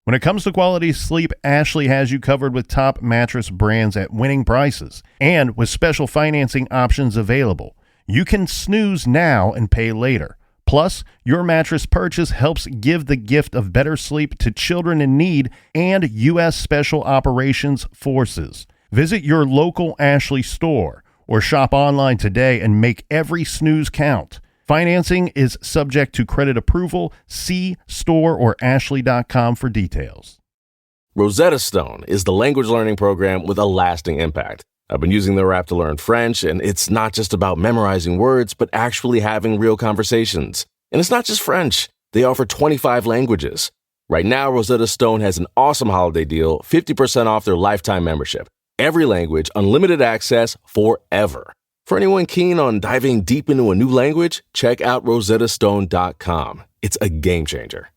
When it comes to quality sleep, Ashley has you covered with top mattress brands at winning prices and with special financing options available. You can snooze now and pay later. Plus, your mattress purchase helps give the gift of better sleep to children in need and U.S. Special Operations Forces. Visit your local Ashley store or shop online today and make every snooze count. Financing is subject to credit approval. See store or ashley.com for details. Rosetta Stone is the language learning program with a lasting impact. I've been using their app to learn French, and it's not just about memorizing words, but actually having real conversations. And it's not just French. They offer 25 languages. Right now, Rosetta Stone has an awesome holiday deal, 50% off their lifetime membership. Every language, unlimited access forever. For anyone keen on diving deep into a new language, check out rosettastone.com. It's a game changer.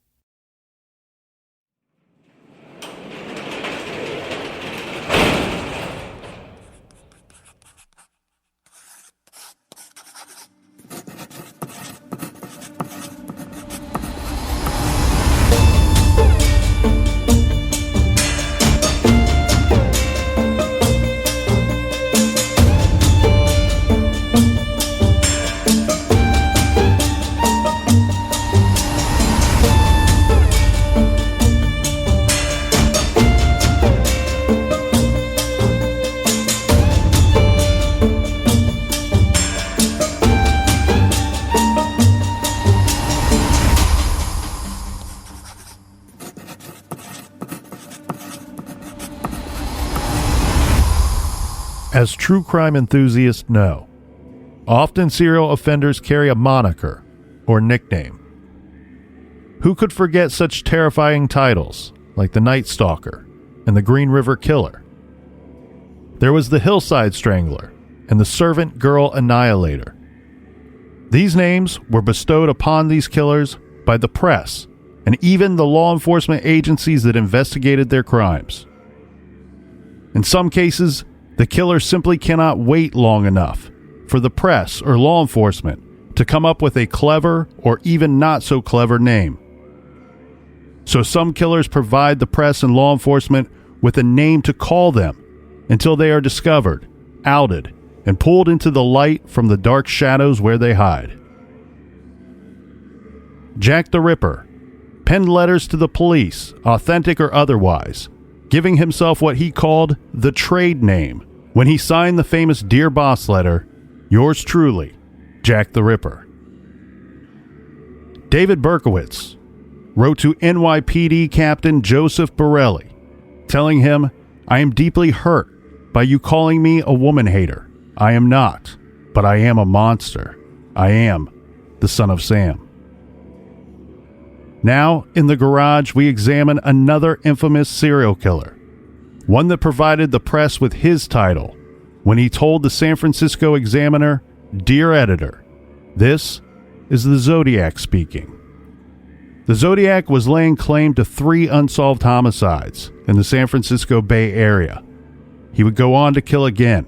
As true crime enthusiasts know, often serial offenders carry a moniker or nickname. Who could forget such terrifying titles like the Night Stalker and the Green River Killer? There was the Hillside Strangler and the Servant Girl Annihilator. These names were bestowed upon these killers by the press and even the law enforcement agencies that investigated their crimes. In some cases, the killer simply cannot wait long enough for the press or law enforcement to come up with a clever or even not so clever name. So some killers provide the press and law enforcement with a name to call them until they are discovered, outed, and pulled into the light from the dark shadows where they hide. Jack the Ripper penned letters to the police, authentic or otherwise, giving himself what he called the trade name when he signed the famous Dear Boss letter, yours truly, Jack the Ripper. David Berkowitz wrote to NYPD Captain Joseph Borelli, telling him, I am deeply hurt by you calling me a woman hater. I am not, but I am a monster. I am the Son of Sam. Now, in the garage, we examine another infamous serial killer, one that provided the press with his title when he told the San Francisco Examiner, Dear Editor, this is the Zodiac speaking. The Zodiac was laying claim to 3 unsolved homicides in the San Francisco Bay Area. He would go on to kill again.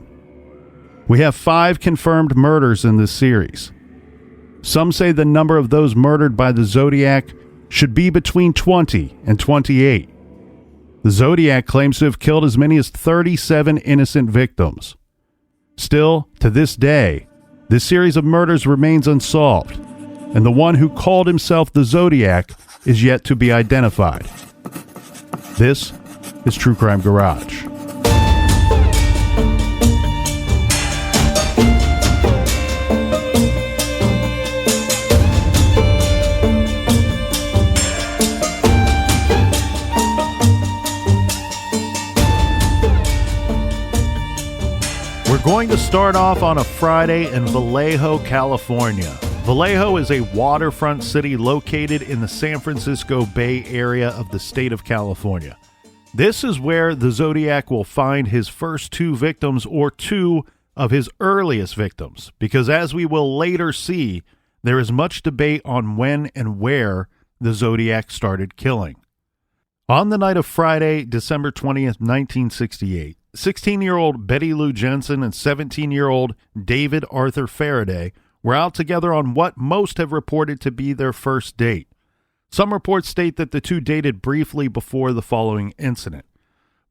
We have 5 confirmed murders in this series. Some say the number of those murdered by the Zodiac should be between 20 and 28. The Zodiac claims to have killed as many as 37 innocent victims. Still, to this day, this series of murders remains unsolved, and the one who called himself the Zodiac is yet to be identified. This is True Crime Garage. We're going to start off on a Friday in Vallejo, California. Vallejo is a waterfront city located in the San Francisco Bay Area of the state of California. This is where the Zodiac will find his first 2 victims, or 2 of his earliest victims, because as we will later see, there is much debate on when and where the Zodiac started killing. On the night of Friday, December 20th, 1968, 16-year-old Betty Lou Jensen and 17-year-old David Arthur Faraday were out together on what most have reported to be their first date. Some reports state that the two dated briefly before the following incident.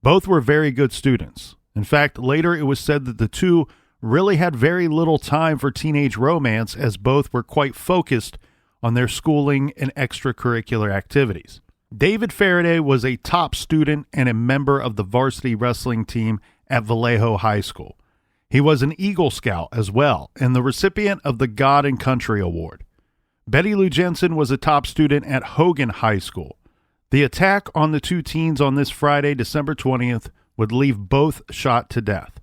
Both were very good students. In fact, later it was said that the two really had very little time for teenage romance, as both were quite focused on their schooling and extracurricular activities. David Faraday was a top student and a member of the varsity wrestling team at Vallejo High School. He was an Eagle Scout as well and the recipient of the God and Country Award. Betty Lou Jensen was a top student at Hogan High School. The attack on the two teens on this Friday, December 20th, would leave both shot to death.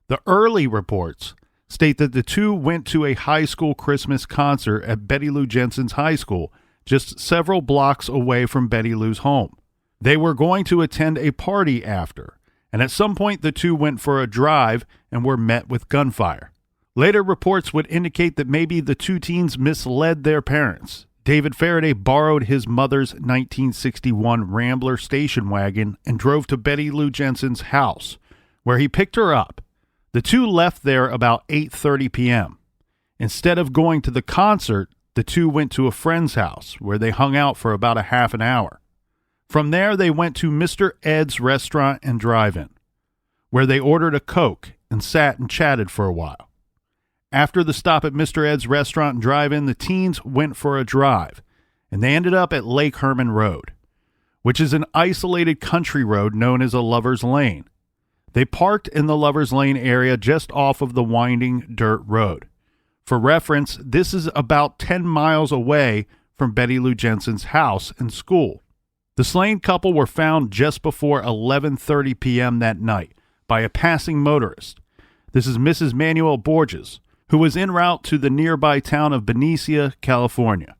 The early reports state that the two went to a high school Christmas concert at Betty Lou Jensen's high school, just several blocks away from Betty Lou's home. They were going to attend a party after, and at some point the two went for a drive and were met with gunfire. Later reports would indicate that maybe the two teens misled their parents. David Faraday borrowed his mother's 1961 Rambler station wagon and drove to Betty Lou Jensen's house, where he picked her up. The two left there about 8:30 p.m. Instead of going to the concert, the two went to a friend's house, where they hung out for about a half an hour. From there, they went to Mr. Ed's restaurant and drive-in, where they ordered a Coke and sat and chatted for a while. After the stop at Mr. Ed's restaurant and drive-in, the teens went for a drive, and they ended up at Lake Herman Road, which is an isolated country road known as a lover's lane. They parked in the lover's lane area just off of the winding dirt road. For reference, this is about 10 miles away from Betty Lou Jensen's house and school. The slain couple were found just before 11:30 p.m. that night by a passing motorist. This is Mrs. Manuel Borges, who was en route to the nearby town of Benicia, California.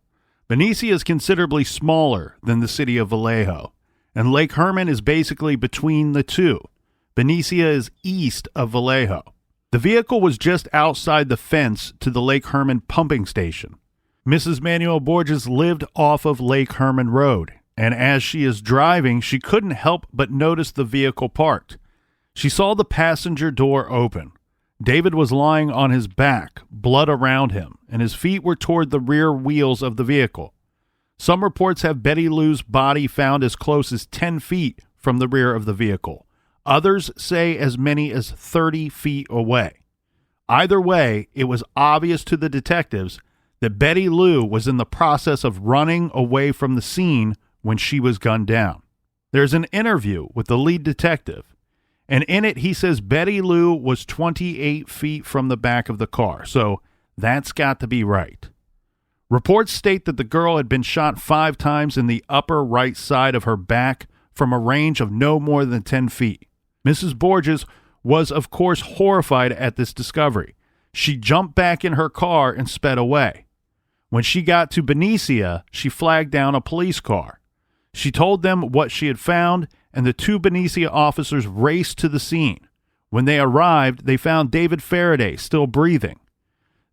Benicia is considerably smaller than the city of Vallejo, and Lake Herman is basically between the two. Benicia is east of Vallejo. The vehicle was just outside the fence to the Lake Herman pumping station. Mrs. Manuel Borges lived off of Lake Herman Road, and as she is driving, she couldn't help but notice the vehicle parked. She saw the passenger door open. David was lying on his back, blood around him, and his feet were toward the rear wheels of the vehicle. Some reports have Betty Lou's body found as close as 10 feet from the rear of the vehicle. Others say as many as 30 feet away. Either way, it was obvious to the detectives that Betty Lou was in the process of running away from the scene when she was gunned down. There's an interview with the lead detective, and in it he says Betty Lou was 28 feet from the back of the car, so that's got to be right. Reports state that the girl had been shot 5 times in the upper right side of her back from a range of no more than 10 feet. Mrs. Borges was, of course, horrified at this discovery. She jumped back in her car and sped away. When she got to Benicia, she flagged down a police car. She told them what she had found, and the 2 Benicia officers raced to the scene. When they arrived, they found David Faraday still breathing.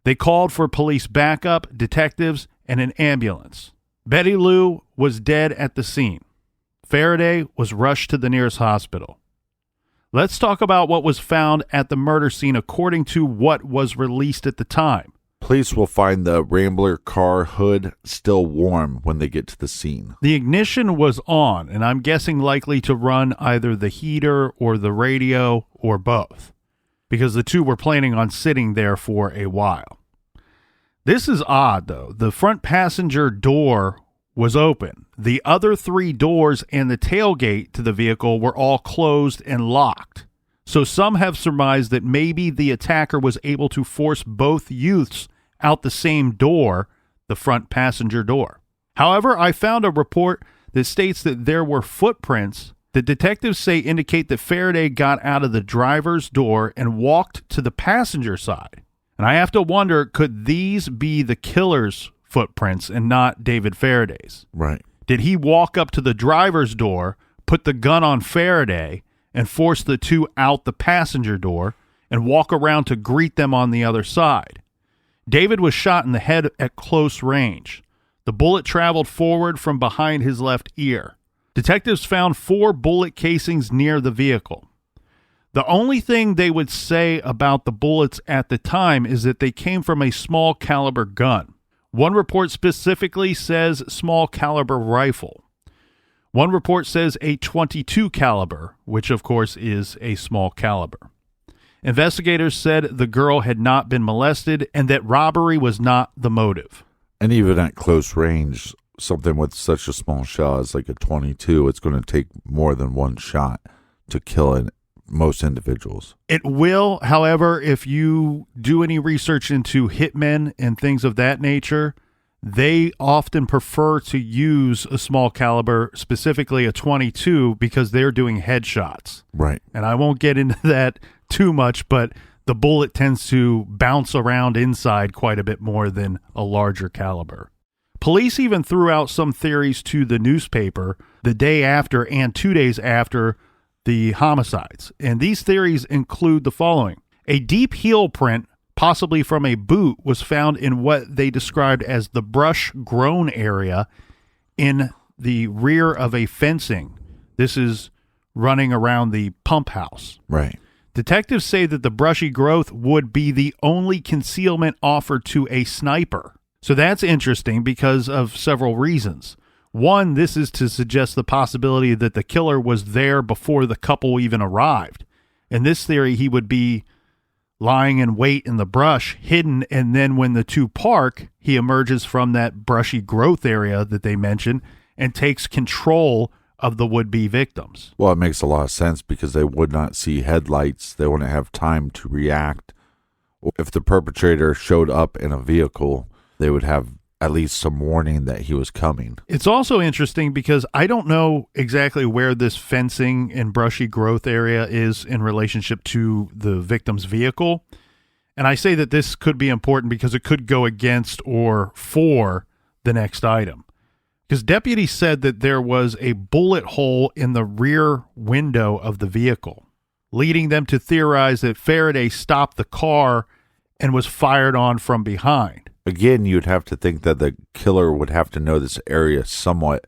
They called for police backup, detectives, and an ambulance. Betty Lou was dead at the scene. Faraday was rushed to the nearest hospital. Let's talk about what was found at the murder scene according to what was released at the time. Police will find the Rambler car hood still warm when they get to the scene. The ignition was on, and I'm guessing likely to run either the heater or the radio or both, because the two were planning on sitting there for a while. This is odd, though. The front passenger door was open. The other 3 doors and the tailgate to the vehicle were all closed and locked. So some have surmised that maybe the attacker was able to force both youths out the same door, the front passenger door. However, I found a report that states that there were footprints that detectives say indicate that Faraday got out of the driver's door and walked to the passenger side. And I have to wonder, could these be the killer's footprints and not David Faraday's? Right. Did he walk up to the driver's door, put the gun on Faraday, and force the two out the passenger door and walk around to greet them on the other side? David was shot in the head at close range. The bullet traveled forward from behind his left ear. Detectives found 4 bullet casings near the vehicle. The only thing they would say about the bullets at the time is that they came from a small caliber gun. One report specifically says small caliber rifle. One report says a .22 caliber, which of course is a small caliber. Investigators said the girl had not been molested and that robbery was not the motive. And even at close range, something with such a small shell as like a .22, it's going to take more than one shot to kill most individuals. It will, however, if you do any research into hitmen and things of that nature, they often prefer to use a small caliber, specifically a .22, because they're doing headshots. Right. And I won't get into that too much, but the bullet tends to bounce around inside quite a bit more than a larger caliber. Police even threw out some theories to the newspaper the day after and 2 days after the homicides. And these theories include the following. A deep heel print, possibly from a boot, was found in what they described as the brush grown area in the rear of a fencing. This is running around the pump house. Right. Detectives say that the brushy growth would be the only concealment offered to a sniper. So that's interesting because of several reasons. One, this is to suggest the possibility that the killer was there before the couple even arrived. In this theory, he would be lying in wait in the brush, hidden, and then when the two park, he emerges from that brushy growth area that they mentioned and takes control of the would-be victims. Well, it makes a lot of sense because they would not see headlights. They wouldn't have time to react. If the perpetrator showed up in a vehicle, they would have at least some warning that he was coming. It's also interesting because I don't know exactly where this fencing and brushy growth area is in relationship to the victim's vehicle. And I say that this could be important because it could go against or for the next item. Because deputies said that there was a bullet hole in the rear window of the vehicle, leading them to theorize that Faraday stopped the car and was fired on from behind. Again, you'd have to think that the killer would have to know this area somewhat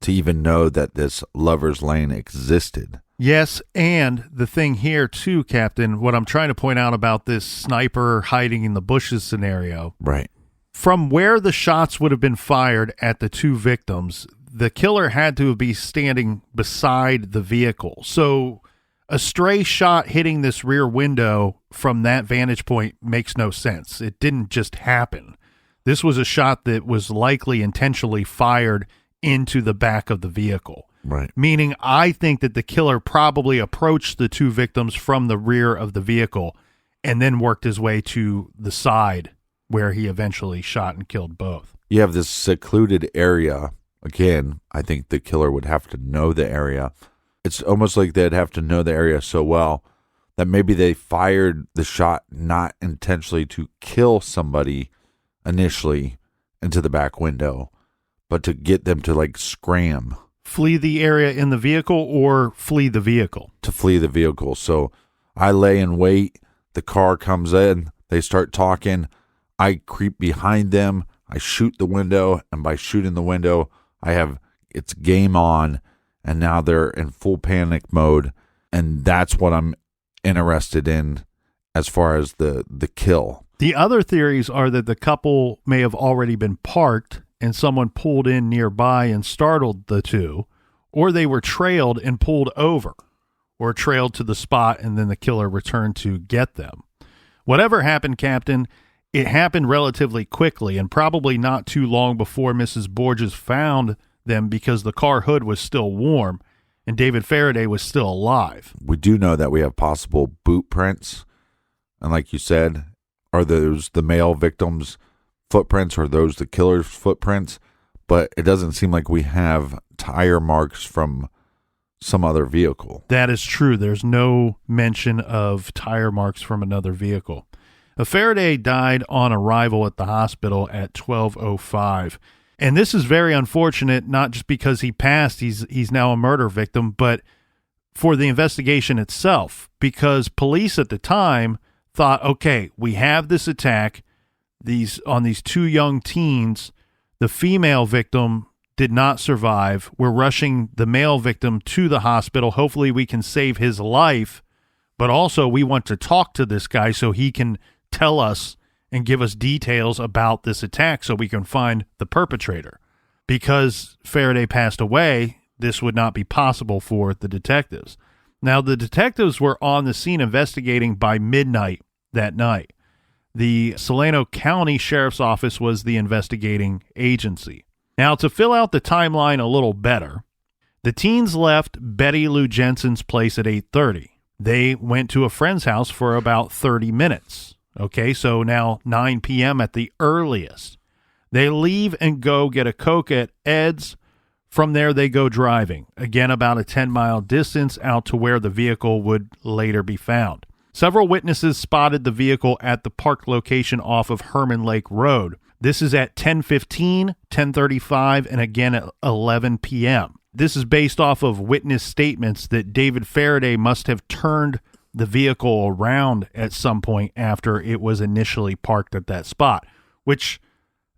to even know that this lover's lane existed. Yes, and the thing here too, Captain, what I'm trying to point out about this sniper hiding in the bushes scenario. Right. From where the shots would have been fired at the two victims, the killer had to be standing beside the vehicle. So a stray shot hitting this rear window from that vantage point makes no sense. It didn't just happen. This was a shot that was likely intentionally fired into the back of the vehicle. Right. Meaning I think that the killer probably approached the two victims from the rear of the vehicle and then worked his way to the side where he eventually shot and killed both. You have this secluded area. Again, I think the killer would have to know the area. It's almost like they'd have to know the area so well that maybe they fired the shot not intentionally to kill somebody initially into the back window, but to get them to like scram. Flee the area in the vehicle or flee the vehicle? To flee the vehicle. So I lay in wait. The car comes in. They start talking. I creep behind them. I shoot the window. And by shooting the window, it's game on. And now they're in full panic mode. And that's what I'm interested in as far as the kill. The other theories are that the couple may have already been parked and someone pulled in nearby and startled the two, or they were trailed and pulled over, or trailed to the spot and then the killer returned to get them. Whatever happened, Captain, it happened relatively quickly and probably not too long before Mrs. Borges found them because the car hood was still warm and David Faraday was still alive. We do know that we have possible boot prints. And like you said, are those the male victims' footprints or those the killer's footprints? But it doesn't seem like we have tire marks from some other vehicle. That is true. There's no mention of tire marks from another vehicle. Faraday died on arrival at the hospital at 12:05. And this is very unfortunate, not just because he passed, he's now a murder victim, but for the investigation itself, because police at the time thought, okay, we have this attack on these two young teens. The female victim did not survive. We're rushing the male victim to the hospital. Hopefully we can save his life, but also we want to talk to this guy so he can tell us and give us details about this attack so we can find the perpetrator. Because Faraday passed away, this would not be possible for the detectives. Now, the detectives were on the scene investigating by midnight that night. The Solano County Sheriff's Office was the investigating agency. Now, to fill out the timeline a little better, the teens left Betty Lou Jensen's place at 8:30. They went to a friend's house for about 30 minutes. Okay, so now 9 p.m. at the earliest. They leave and go get a Coke at Ed's. From there, they go driving, again about a 10-mile distance out to where the vehicle would later be found. Several witnesses spotted the vehicle at the park location off of Herman Lake Road. This is at 10:15, 10:35, and again at 11 p.m. This is based off of witness statements that David Faraday must have turned the vehicle around at some point after it was initially parked at that spot, which,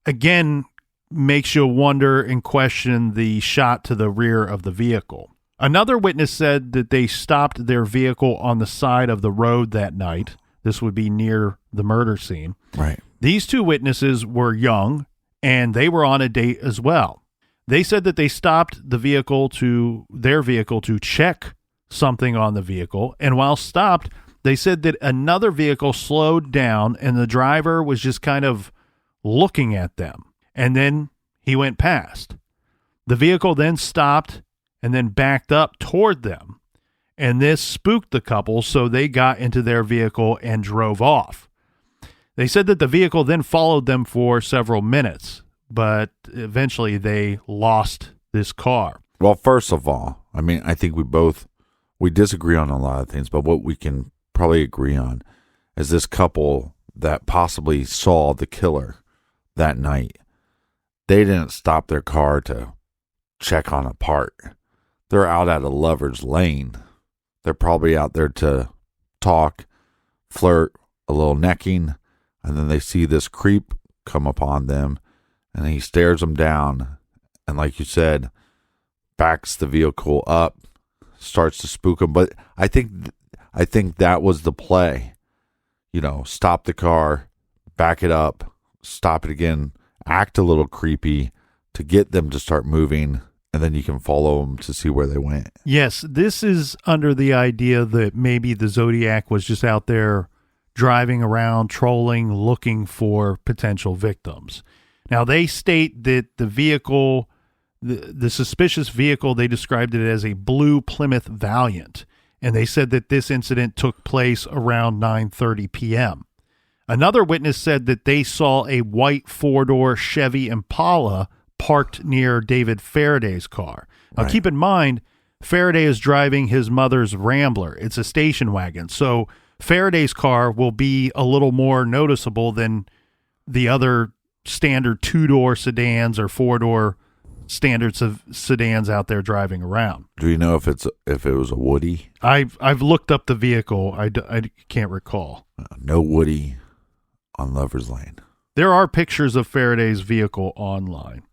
again, makes you wonder and question the shot to the rear of the vehicle. Another witness said that they stopped their vehicle on the side of the road that night. This would be near the murder scene. Right. These two witnesses were young, and they were on a date as well. They said that they stopped their vehicle to check something on the vehicle, and while stopped, they said that another vehicle slowed down, and the driver was just kind of looking at them. And then he went past. The vehicle then stopped and then backed up toward them. And this spooked the couple, so they got into their vehicle and drove off. They said that the vehicle then followed them for several minutes, but eventually they lost this car. Well, first of all, I mean, I think we disagree on a lot of things, but what we can probably agree on is this couple that possibly saw the killer that night. They didn't stop their car to check on a part. They're out at a lover's lane. They're probably out there to talk, flirt, a little necking, and then they see this creep come upon them, and he stares them down, and like you said, backs the vehicle up, starts to spook them. But I think that was the play. You know, stop the car, back it up, stop it again, act a little creepy to get them to start moving, and then you can follow them to see where they went. Yes, this is under the idea that maybe the Zodiac was just out there driving around, trolling, looking for potential victims. Now, they state that the vehicle, the suspicious vehicle, they described it as a blue Plymouth Valiant, and they said that this incident took place around 9:30 p.m. Another witness said that they saw a white four-door Chevy Impala parked near David Faraday's car. Now, Right. Keep in mind, Faraday is driving his mother's Rambler. It's a station wagon, so Faraday's car will be a little more noticeable than the other standard two-door sedans or four-door standards of sedans out there driving around. Do you know if it was a Woody? I've looked up the vehicle. I can't recall. No Woody on Lover's Lane. There are pictures of Faraday's vehicle online.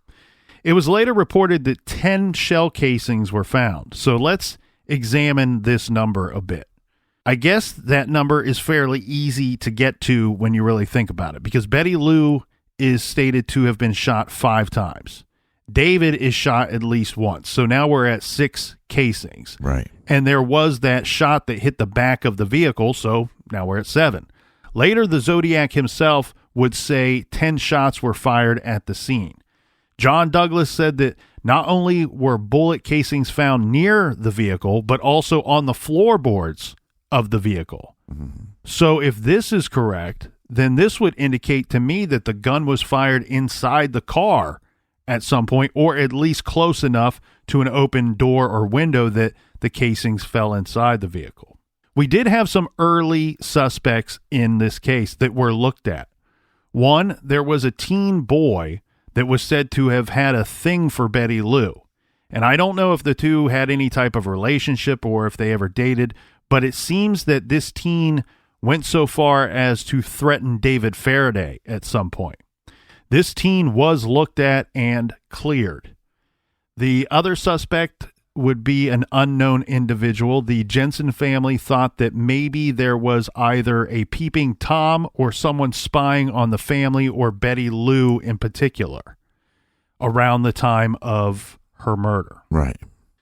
It was later reported that 10 shell casings were found. So let's examine this number a bit. I guess that number is fairly easy to get to when you really think about it, because Betty Lou is stated to have been shot 5 times. David is shot at least once. So now we're at 6 casings. Right. And there was that shot that hit the back of the vehicle, so now we're at 7. Later, the Zodiac himself would say 10 shots were fired at the scene. John Douglas said that not only were bullet casings found near the vehicle, but also on the floorboards of the vehicle. Mm-hmm. So if this is correct, then this would indicate to me that the gun was fired inside the car at some point, or at least close enough to an open door or window that the casings fell inside the vehicle. We did have some early suspects in this case that were looked at. One, there was a teen boy that was said to have had a thing for Betty Lou. And I don't know if the two had any type of relationship or if they ever dated, but it seems that this teen went so far as to threaten David Faraday at some point. This teen was looked at and cleared. The other suspect would be an unknown individual. The Jensen family thought that maybe there was either a peeping Tom or someone spying on the family or Betty Lou in particular around the time of her murder. Right.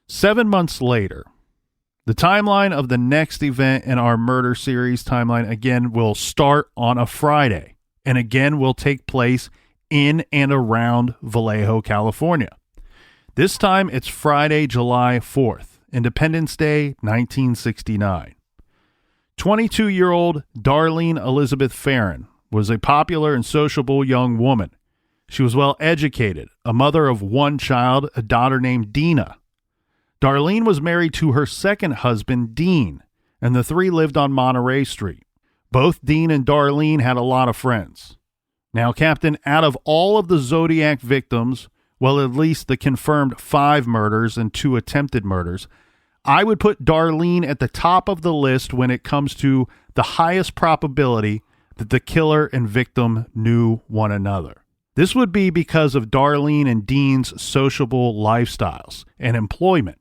7 months later, the timeline of the next event in our murder series timeline again will start on a Friday and again will take place in and around Vallejo, California. This time it's Friday, July 4th, Independence Day, 1969. 22-year-old Darlene Elizabeth Farron was a popular and sociable young woman. She was well educated, a mother of one child, a daughter named Dina. Darlene was married to her second husband, Dean, and the three lived on Monterey Street. Both Dean and Darlene had a lot of friends. Now, Captain, out of all of the Zodiac victims, well, at least the confirmed 5 murders and 2 attempted murders, I would put Darlene at the top of the list when it comes to the highest probability that the killer and victim knew one another. This would be because of Darlene and Dean's sociable lifestyles and employment.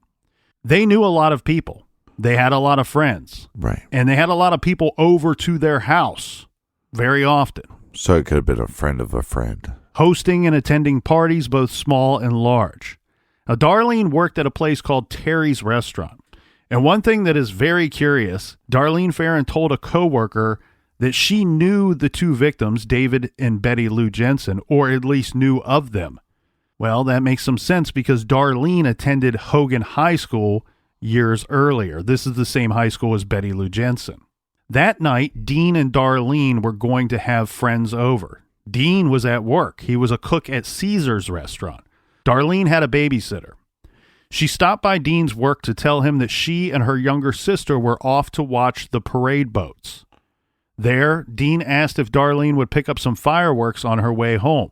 They knew a lot of people. They had a lot of friends. Right. And they had a lot of people over to their house very often. So it could have been a friend of a friend. Hosting and attending parties, both small and large. Now, Darlene worked at a place called Terry's Restaurant. And one thing that is very curious, Darlene Farron told a coworker that she knew the 2 victims, David and Betty Lou Jensen, or at least knew of them. Well, that makes some sense because Darlene attended Hogan High School years earlier. This is the same high school as Betty Lou Jensen. That night, Dean and Darlene were going to have friends over. Dean was at work. He was a cook at Caesar's restaurant. Darlene had a babysitter. She stopped by Dean's work to tell him that she and her younger sister were off to watch the parade boats. There, Dean asked if Darlene would pick up some fireworks on her way home.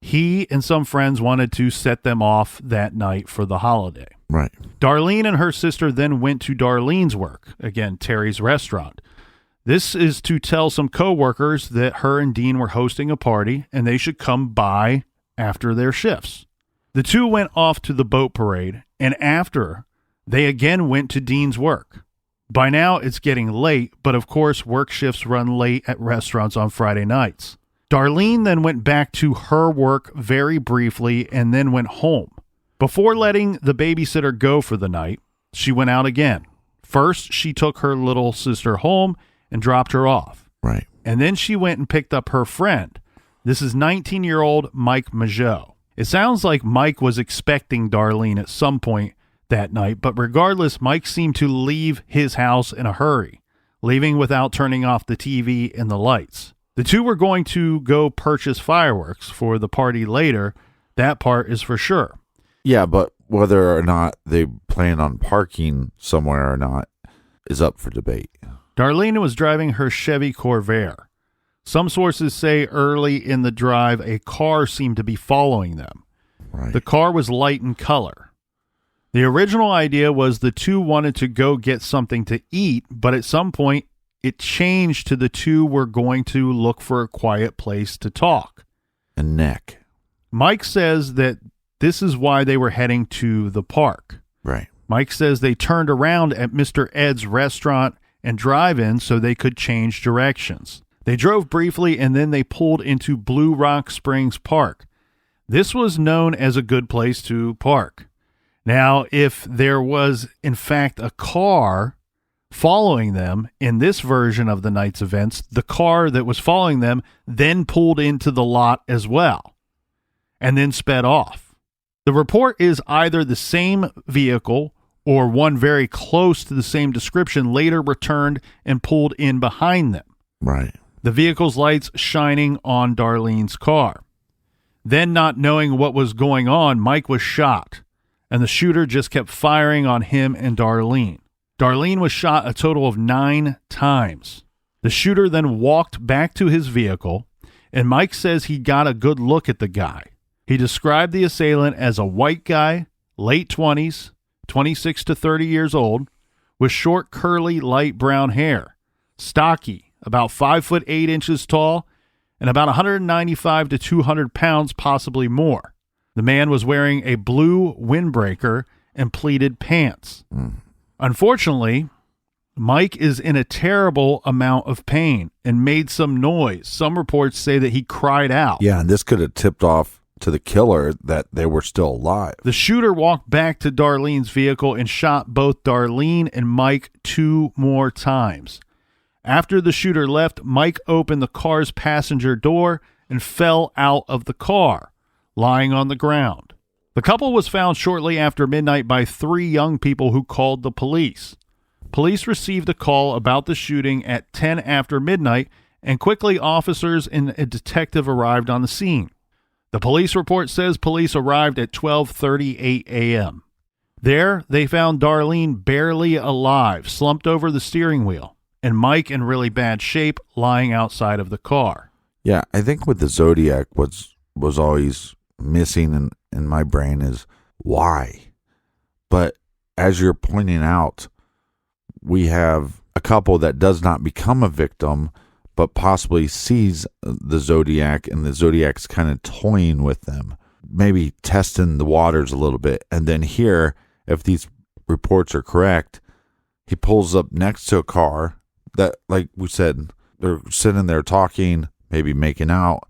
He and some friends wanted to set them off that night for the holiday. Right. Darlene and her sister then went to Darlene's work, again, Terry's Restaurant. This is to tell some coworkers that her and Dean were hosting a party and they should come by after their shifts. The 2 went off to the boat parade, and after, they again went to Dean's work. By now, it's getting late, but of course, work shifts run late at restaurants on Friday nights. Darlene then went back to her work very briefly and then went home. Before letting the babysitter go for the night, she went out again. First, she took her little sister home and dropped her off. Right. And then she went and picked up her friend. This is 19-year-old Mike Mageau. It sounds like Mike was expecting Darlene at some point that night, but regardless, Mike seemed to leave his house in a hurry, leaving without turning off the TV and the lights. The 2 were going to go purchase fireworks for the party later. That part is for sure. Yeah, but whether or not they plan on parking somewhere or not is up for debate. Darlene was driving her Chevy Corvair. Some sources say early in the drive, a car seemed to be following them. Right. The car was light in color. The original idea was the 2 wanted to go get something to eat, but at some point, it changed to the 2 were going to look for a quiet place to talk. A neck. Mike says that this is why they were heading to the park. Right. Mike says they turned around at Mr. Ed's restaurant and drive-in so they could change directions. They drove briefly and then they pulled into Blue Rock Springs Park. This was known as a good place to park. Now, if there was, in fact, a car following them in this version of the night's events, the car that was following them then pulled into the lot as well and then sped off. The report is either the same vehicle or one very close to the same description later returned and pulled in behind them. Right. The vehicle's lights shining on Darlene's car. Then, not knowing what was going on, Mike was shot, and the shooter just kept firing on him and Darlene. Darlene was shot a total of 9 times. The shooter then walked back to his vehicle, and Mike says he got a good look at the guy. He described the assailant as a white guy, late 20s, 26 to 30 years old, with short, curly, light brown hair, stocky, about 5'8" tall, and about 195 to 200 pounds, possibly more. The man was wearing a blue windbreaker and pleated pants. Unfortunately, Mike is in a terrible amount of pain and made some noise. Some reports say that he cried out. Yeah, and this could have tipped off to the killer that they were still alive. The shooter walked back to Darlene's vehicle and shot both Darlene and Mike 2 more times. After the shooter left, Mike opened the car's passenger door and fell out of the car, lying on the ground. The couple was found shortly after midnight by 3 young people who called the police. Police received a call about the shooting at 10 after midnight, and quickly officers and a detective arrived on the scene. The police report says police arrived at 12:38 a.m. There, they found Darlene barely alive, slumped over the steering wheel, and Mike in really bad shape, lying outside of the car. Yeah, I think with the Zodiac, was always missing in my brain is why. But as you're pointing out, we have a couple that does not become a victim, but possibly sees the Zodiac, and the Zodiac's kind of toying with them, maybe testing the waters a little bit. And then here, if these reports are correct, he pulls up next to a car that, like we said, they're sitting there talking, maybe making out,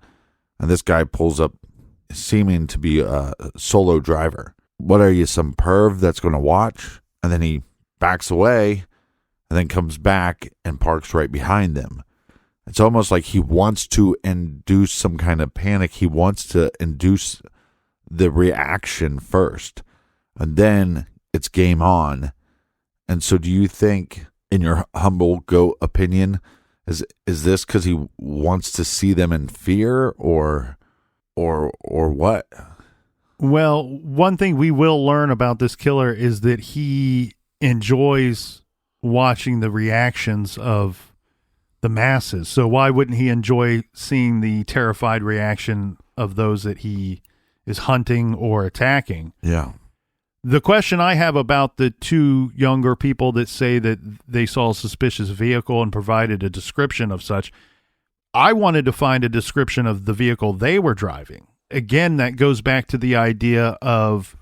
and this guy pulls up seeming to be a solo driver. What are you, some perv that's going to watch? And then he backs away and then comes back and parks right behind them. It's almost like he wants to induce some kind of panic. He wants to induce the reaction first, and then it's game on. And so do you think, in your humble goat opinion, is this because he wants to see them in fear, or what? Well, one thing we will learn about this killer is that he enjoys watching the reactions of the masses. So why wouldn't he enjoy seeing the terrified reaction of those that he is hunting or attacking? Yeah. The question I have about the 2 younger people that say that they saw a suspicious vehicle and provided a description of such, I wanted to find a description of the vehicle they were driving. Again, that goes back to the idea of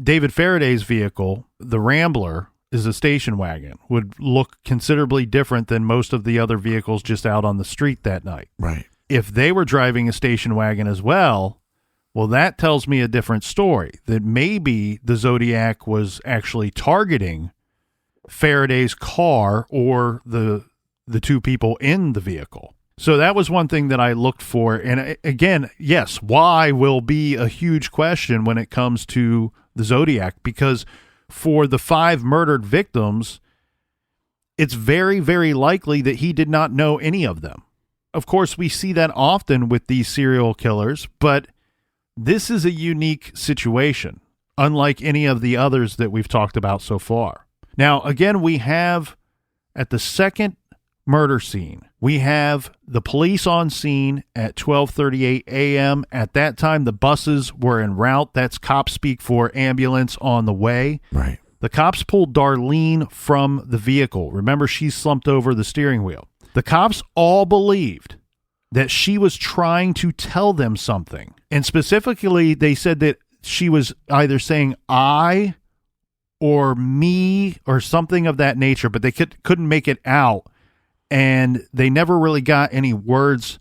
David Faraday's vehicle, the Rambler, is a station wagon, would look considerably different than most of the other vehicles just out on the street that night. Right. If they were driving a station wagon as well, that tells me a different story, that maybe the Zodiac was actually targeting Faraday's car or the 2 people in the vehicle. So that was one thing that I looked for. And again, yes, why will be a huge question when it comes to the Zodiac, because for the 5 murdered victims, it's very, very likely that he did not know any of them. Of course, we see that often with these serial killers, but this is a unique situation, unlike any of the others that we've talked about so far. Now, again, we have at the second murder scene, we have the police on scene at 12:38 a.m. At that time, the buses were en route. That's cop speak for ambulance on the way. Right. The cops pulled Darlene from the vehicle. Remember, she's slumped over the steering wheel. The cops all believed that she was trying to tell them something. And specifically, they said that she was either saying I or me or something of that nature, but they couldn't make it out. And they never really got any words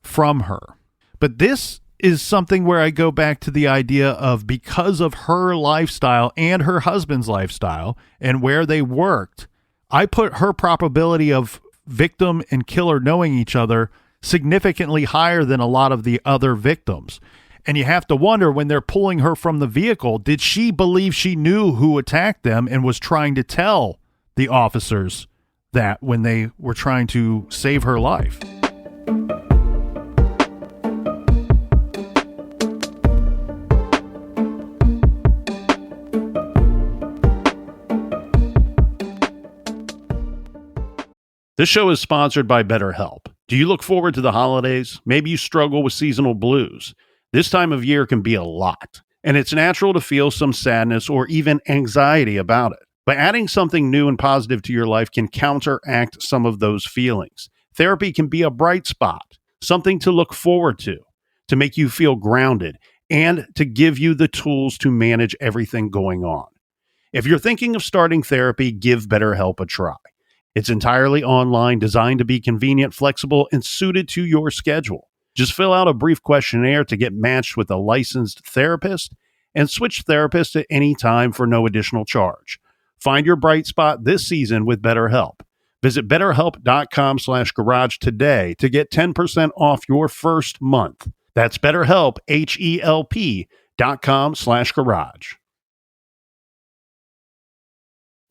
from her. But this is something where I go back to the idea of, because of her lifestyle and her husband's lifestyle and where they worked, I put her probability of victim and killer knowing each other significantly higher than a lot of the other victims. And you have to wonder, when they're pulling her from the vehicle, did she believe she knew who attacked them and was trying to tell the officers that when they were trying to save her life? This show is sponsored by BetterHelp. Do you look forward to the holidays? Maybe you struggle with seasonal blues. This time of year can be a lot, and it's natural to feel some sadness or even anxiety about it. But adding something new and positive to your life can counteract some of those feelings. Therapy can be a bright spot, something to look forward to make you feel grounded, and to give you the tools to manage everything going on. If you're thinking of starting therapy, give BetterHelp a try. It's entirely online, designed to be convenient, flexible, and suited to your schedule. Just fill out a brief questionnaire to get matched with a licensed therapist and switch therapists at any time for no additional charge. Find your bright spot this season with BetterHelp. Visit BetterHelp.com/garage today to get 10% off your first month. That's BetterHelp, HELP.com/garage.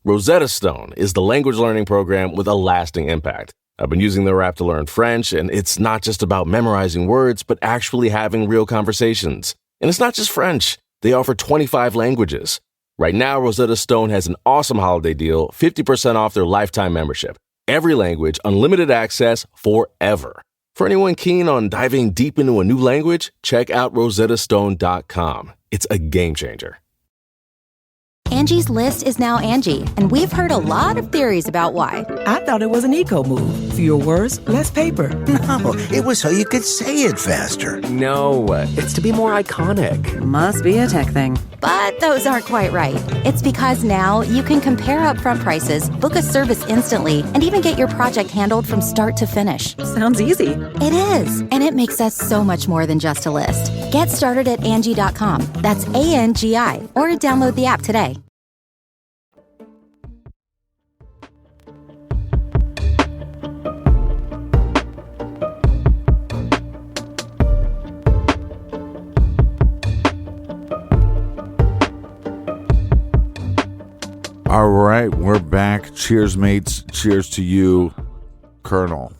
Rosetta Stone is the language learning program with a lasting impact. I've been using their app to learn French, and it's not just about memorizing words, but actually having real conversations. And it's not just French. They offer 25 languages. Right now, Rosetta Stone has an awesome holiday deal, 50% off their lifetime membership. Every language, unlimited access forever. For anyone keen on diving deep into a new language, check out rosettastone.com. It's a game changer. Angie's List is now Angie, and we've heard a lot of theories about why. I thought it was an eco move. Fewer words, less paper. No, it was so you could say it faster. No, it's to be more iconic. Must be a tech thing. But those aren't quite right. It's because now you can compare upfront prices, book a service instantly, and even get your project handled from start to finish. Sounds easy. It is, and it makes us so much more than just a list. Get started at Angie.com. That's ANGI, or download the app today. All right, we're back. Cheers, mates. Cheers to you, Colonel.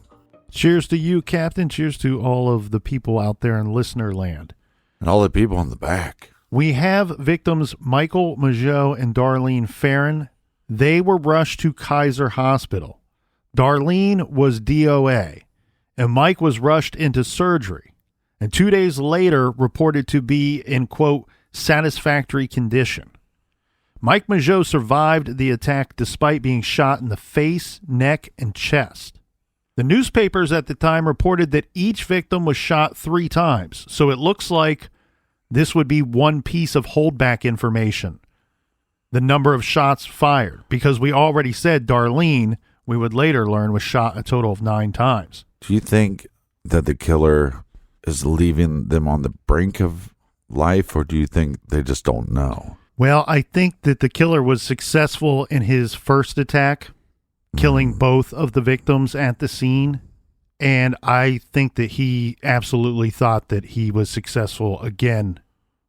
Cheers to you, Captain. Cheers to all of the people out there in listener land. And all the people in the back. We have victims Michael Mageau and Darlene Ferrin. They were rushed to Kaiser Hospital. Darlene was DOA, and Mike was rushed into surgery, and 2 days later reported to be in, quote, satisfactory condition. Mike Mageau survived the attack despite being shot in the face, neck, and chest. The newspapers at the time reported that each victim was shot 3 times, so it looks like this would be one piece of holdback information, the number of shots fired, because we already said Darlene, we would later learn, was shot a total of 9 times. Do you think that the killer is leaving them on the brink of life, or do you think they just don't know? Well, I think that the killer was successful in his first attack, killing both of the victims at the scene. And I think that he absolutely thought that he was successful again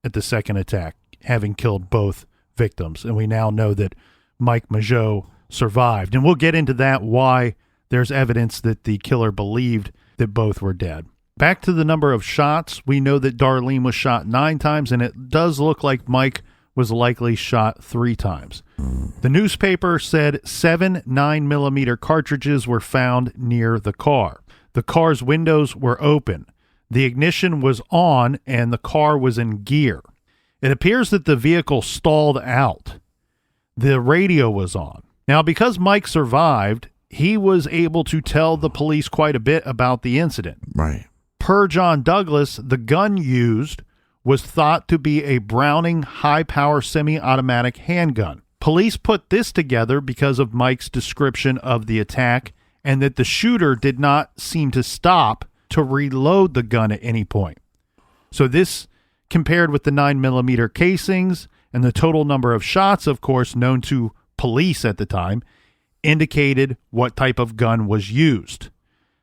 at the second attack, having killed both victims. And we now know that Mike Mageau survived. And we'll get into that, why there's evidence that the killer believed that both were dead. Back to the number of shots, we know that Darlene was shot 9 times, and it does look like Mike was likely shot 3 times. The newspaper said 7 9mm cartridges were found near the car. The car's windows were open. The ignition was on, and the car was in gear. It appears that the vehicle stalled out. The radio was on. Now, because Mike survived, he was able to tell the police quite a bit about the incident. Right. Per John Douglas, the gun used was thought to be a Browning high-power semi-automatic handgun. Police put this together because of Mike's description of the attack, and that the shooter did not seem to stop to reload the gun at any point. So this, compared with the 9mm casings and the total number of shots, of course, known to police at the time, indicated what type of gun was used.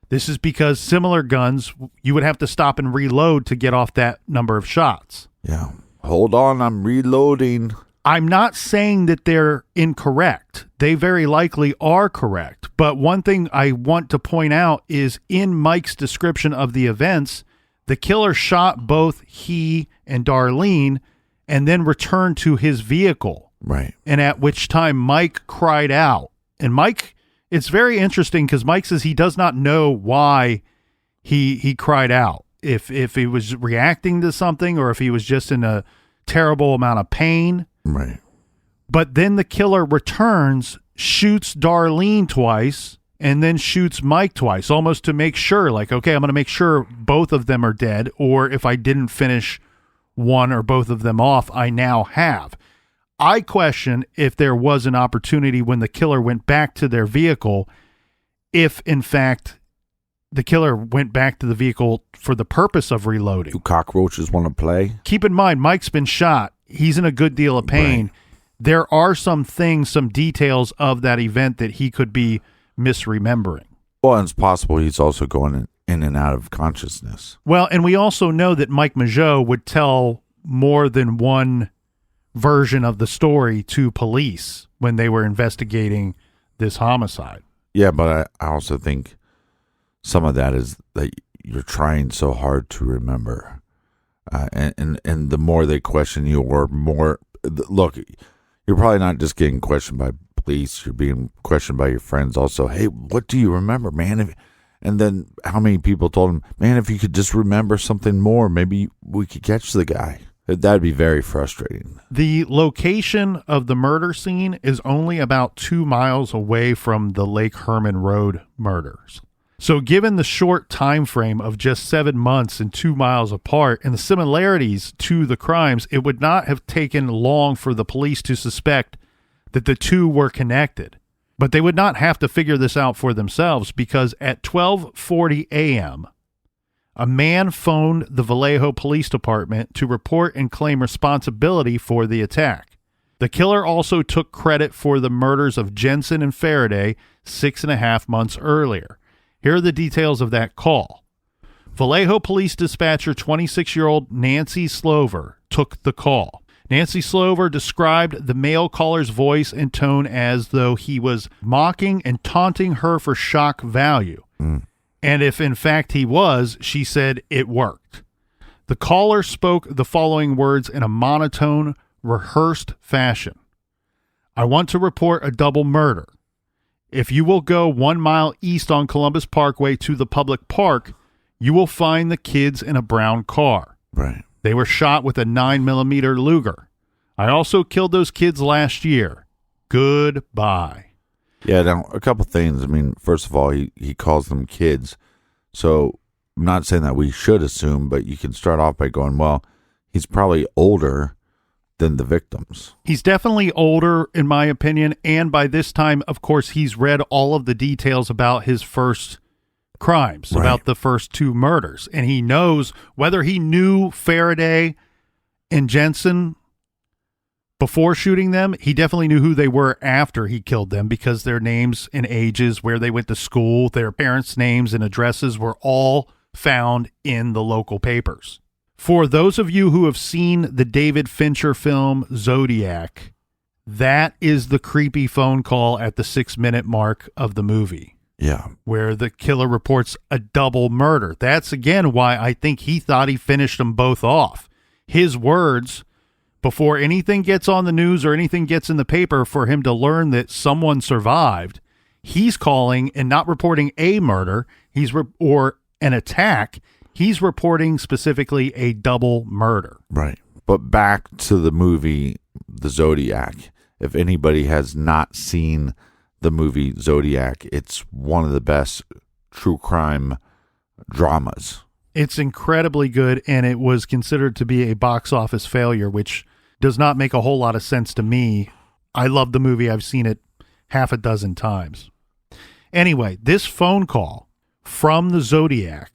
This is because similar guns, you would have to stop and reload to get off that number of shots. Yeah. Hold on, I'm reloading. I'm not saying that they're incorrect. They very likely are correct. But one thing I want to point out is in Mike's description of the events, the killer shot both he and Darlene and then returned to his vehicle. Right. And at which time Mike cried out. And Mike, it's very interesting because Mike says he does not know why he cried out. If he was reacting to something or if he was just in a terrible amount of pain. Right. But then the killer returns, shoots Darlene twice, and then shoots Mike twice, almost to make sure, like, okay, I'm going to make sure both of them are dead, or if I didn't finish one or both of them off, I now have. I question if there was an opportunity when the killer went back to their vehicle, if in fact the killer went back to the vehicle for the purpose of reloading. Do cockroaches want to play? Keep in mind, Mike's been shot. He's in a good deal of pain. Right. There are some things, some details of that event that he could be misremembering. Well, it's possible he's also going in and out of consciousness. Well, and we also know that Mike Mageau would tell more than one version of the story to police when they were investigating this homicide. Yeah, but I also think some of that is that you're trying so hard to remember. And the more they question you, or more, look, you're probably not just getting questioned by police, you're being questioned by your friends also. Hey, what do you remember, man? And then how many people told him, man, if you could just remember something more, maybe we could catch the guy. That'd be very frustrating. The location of the murder scene is only about 2 miles away from the Lake Herman Road murders. So given the short time frame of just 7 months and 2 miles apart and the similarities to the crimes, it would not have taken long for the police to suspect that the two were connected. But they would not have to figure this out for themselves, because at 12:40 a.m., a man phoned the Vallejo Police Department to report and claim responsibility for the attack. The killer also took credit for the murders of Jensen and Faraday 6.5 months earlier. Here are the details of that call. Vallejo Police Dispatcher 26-year-old Nancy Slover took the call. Nancy Slover described the male caller's voice and tone as though he was mocking and taunting her for shock value. And if in fact he was, she said it worked. The caller spoke the following words in a monotone, rehearsed fashion. I want to report a double murder. If you will go 1 mile east on Columbus Parkway to the public park, you will find the kids in a brown car. Right. They were shot with a 9mm Luger. I also killed those kids last year. Goodbye. Yeah, now, a couple things. I mean, first of all, he calls them kids. So I'm not saying that we should assume, but you can start off by going, well, he's probably older than the victims. He's definitely older, in my opinion, and by this time, of course, he's read all of the details about his first crimes, Right. about the first 2 murders, and he knows whether he knew Faraday and Jensen before shooting them. He definitely knew who they were after he killed them, because their names and ages, where they went to school, their parents' names and addresses were all found in the local papers. For those of you who have seen the David Fincher film Zodiac, that is the creepy phone call at the 6-minute mark of the movie, Yeah. where the killer reports a double murder. That's, again, why I think he thought he finished them both off. His words, before anything gets on the news or anything gets in the paper, for him to learn that someone survived, he's calling and not reporting a murder, or an attack. He's reporting specifically a double murder. Right. But back to the movie, The Zodiac. If anybody has not seen the movie Zodiac, it's one of the best true crime dramas. It's incredibly good, and it was considered to be a box office failure, which does not make a whole lot of sense to me. I love the movie. I've seen it half a dozen times. Anyway, this phone call from the Zodiac,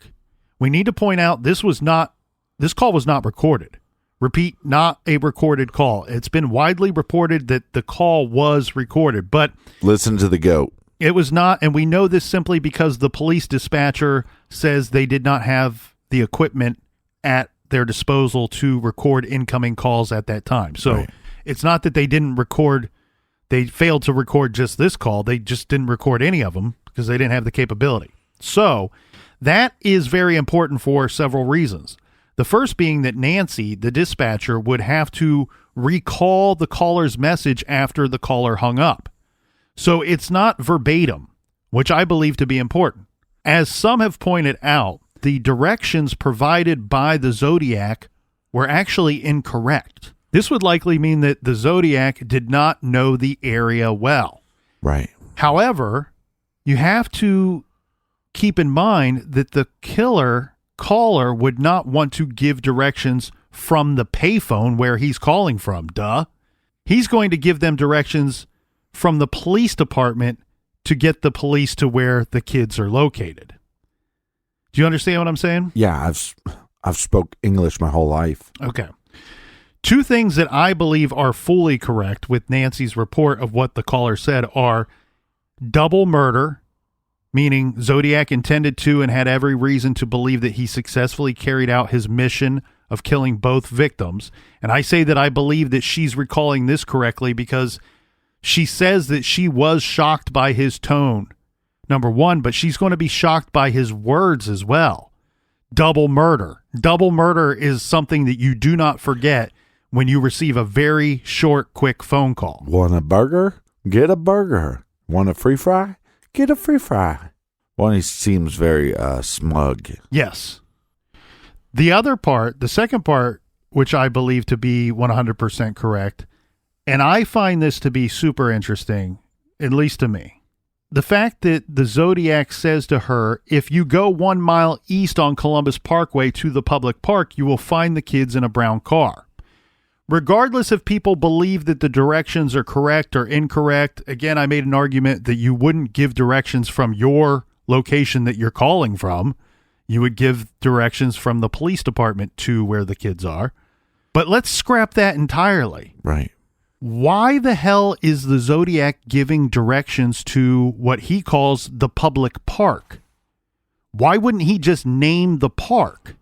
we need to point out this call was not recorded. Repeat, not a recorded call. It's been widely reported that the call was recorded, but Listen to the goat. it was not, and we know this simply because the police dispatcher says they did not have the equipment at their disposal to record incoming calls at that time. So Right. It's not that they didn't record, they failed to record just this call. They just didn't record any of them because they didn't have the capability. So that is very important for several reasons. The first being that Nancy, the dispatcher, would have to recall the caller's message after the caller hung up. So it's not verbatim, which I believe to be important. As some have pointed out, the directions provided by the Zodiac were actually incorrect. This would likely mean that the Zodiac did not know the area well. Right. However, you have to keep in mind that the caller would not want to give directions from the payphone where he's calling from. Duh. He's going to give them directions from the police department to get the police to where the kids are located. Do you understand what I'm saying? Yeah, I've spoke English my whole life. Okay. Two things that I believe are fully correct with Nancy's report of what the caller said are double murder, meaning Zodiac intended to and had every reason to believe that he successfully carried out his mission of killing both victims. And I say that I believe that she's recalling this correctly because she says that she was shocked by his tone, number one, but she's going to be shocked by his words as well. Double murder. Double murder is something that you do not forget when you receive a very short, quick phone call. Want a burger? Get a burger. Want a free fry? Get a free fry. Well, he seems very smug. Yes. The other part, the second part, which I believe to be 100% correct, and I find this to be super interesting, at least to me. The fact that the Zodiac says to her, if you go 1 mile east on Columbus Parkway to the public park, you will find the kids in a brown car. Regardless if people believe that the directions are correct or incorrect, again, I made an argument that you wouldn't give directions from your location that you're calling from. You would give directions from the police department to where the kids are. But let's scrap that entirely. Right. Why the hell is the Zodiac giving directions to what he calls the public park? Why wouldn't he just name the park?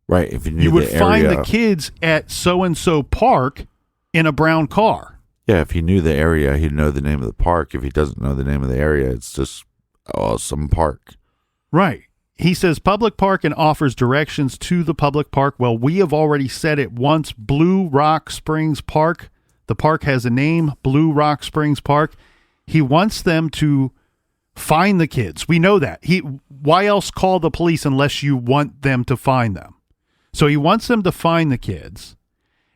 Right. If you knew You would the find area, the kids at so-and-so park in a brown car. Yeah, if he knew the area, he'd know the name of the park. If he doesn't know the name of the area, it's just some park. Right. He says public park and offers directions to the public park. Well, we have already said it once, Blue Rock Springs Park. The park has a name, Blue Rock Springs Park. He wants them to find the kids. We know that. Why else call the police unless you want them to find them? So he wants them to find the kids,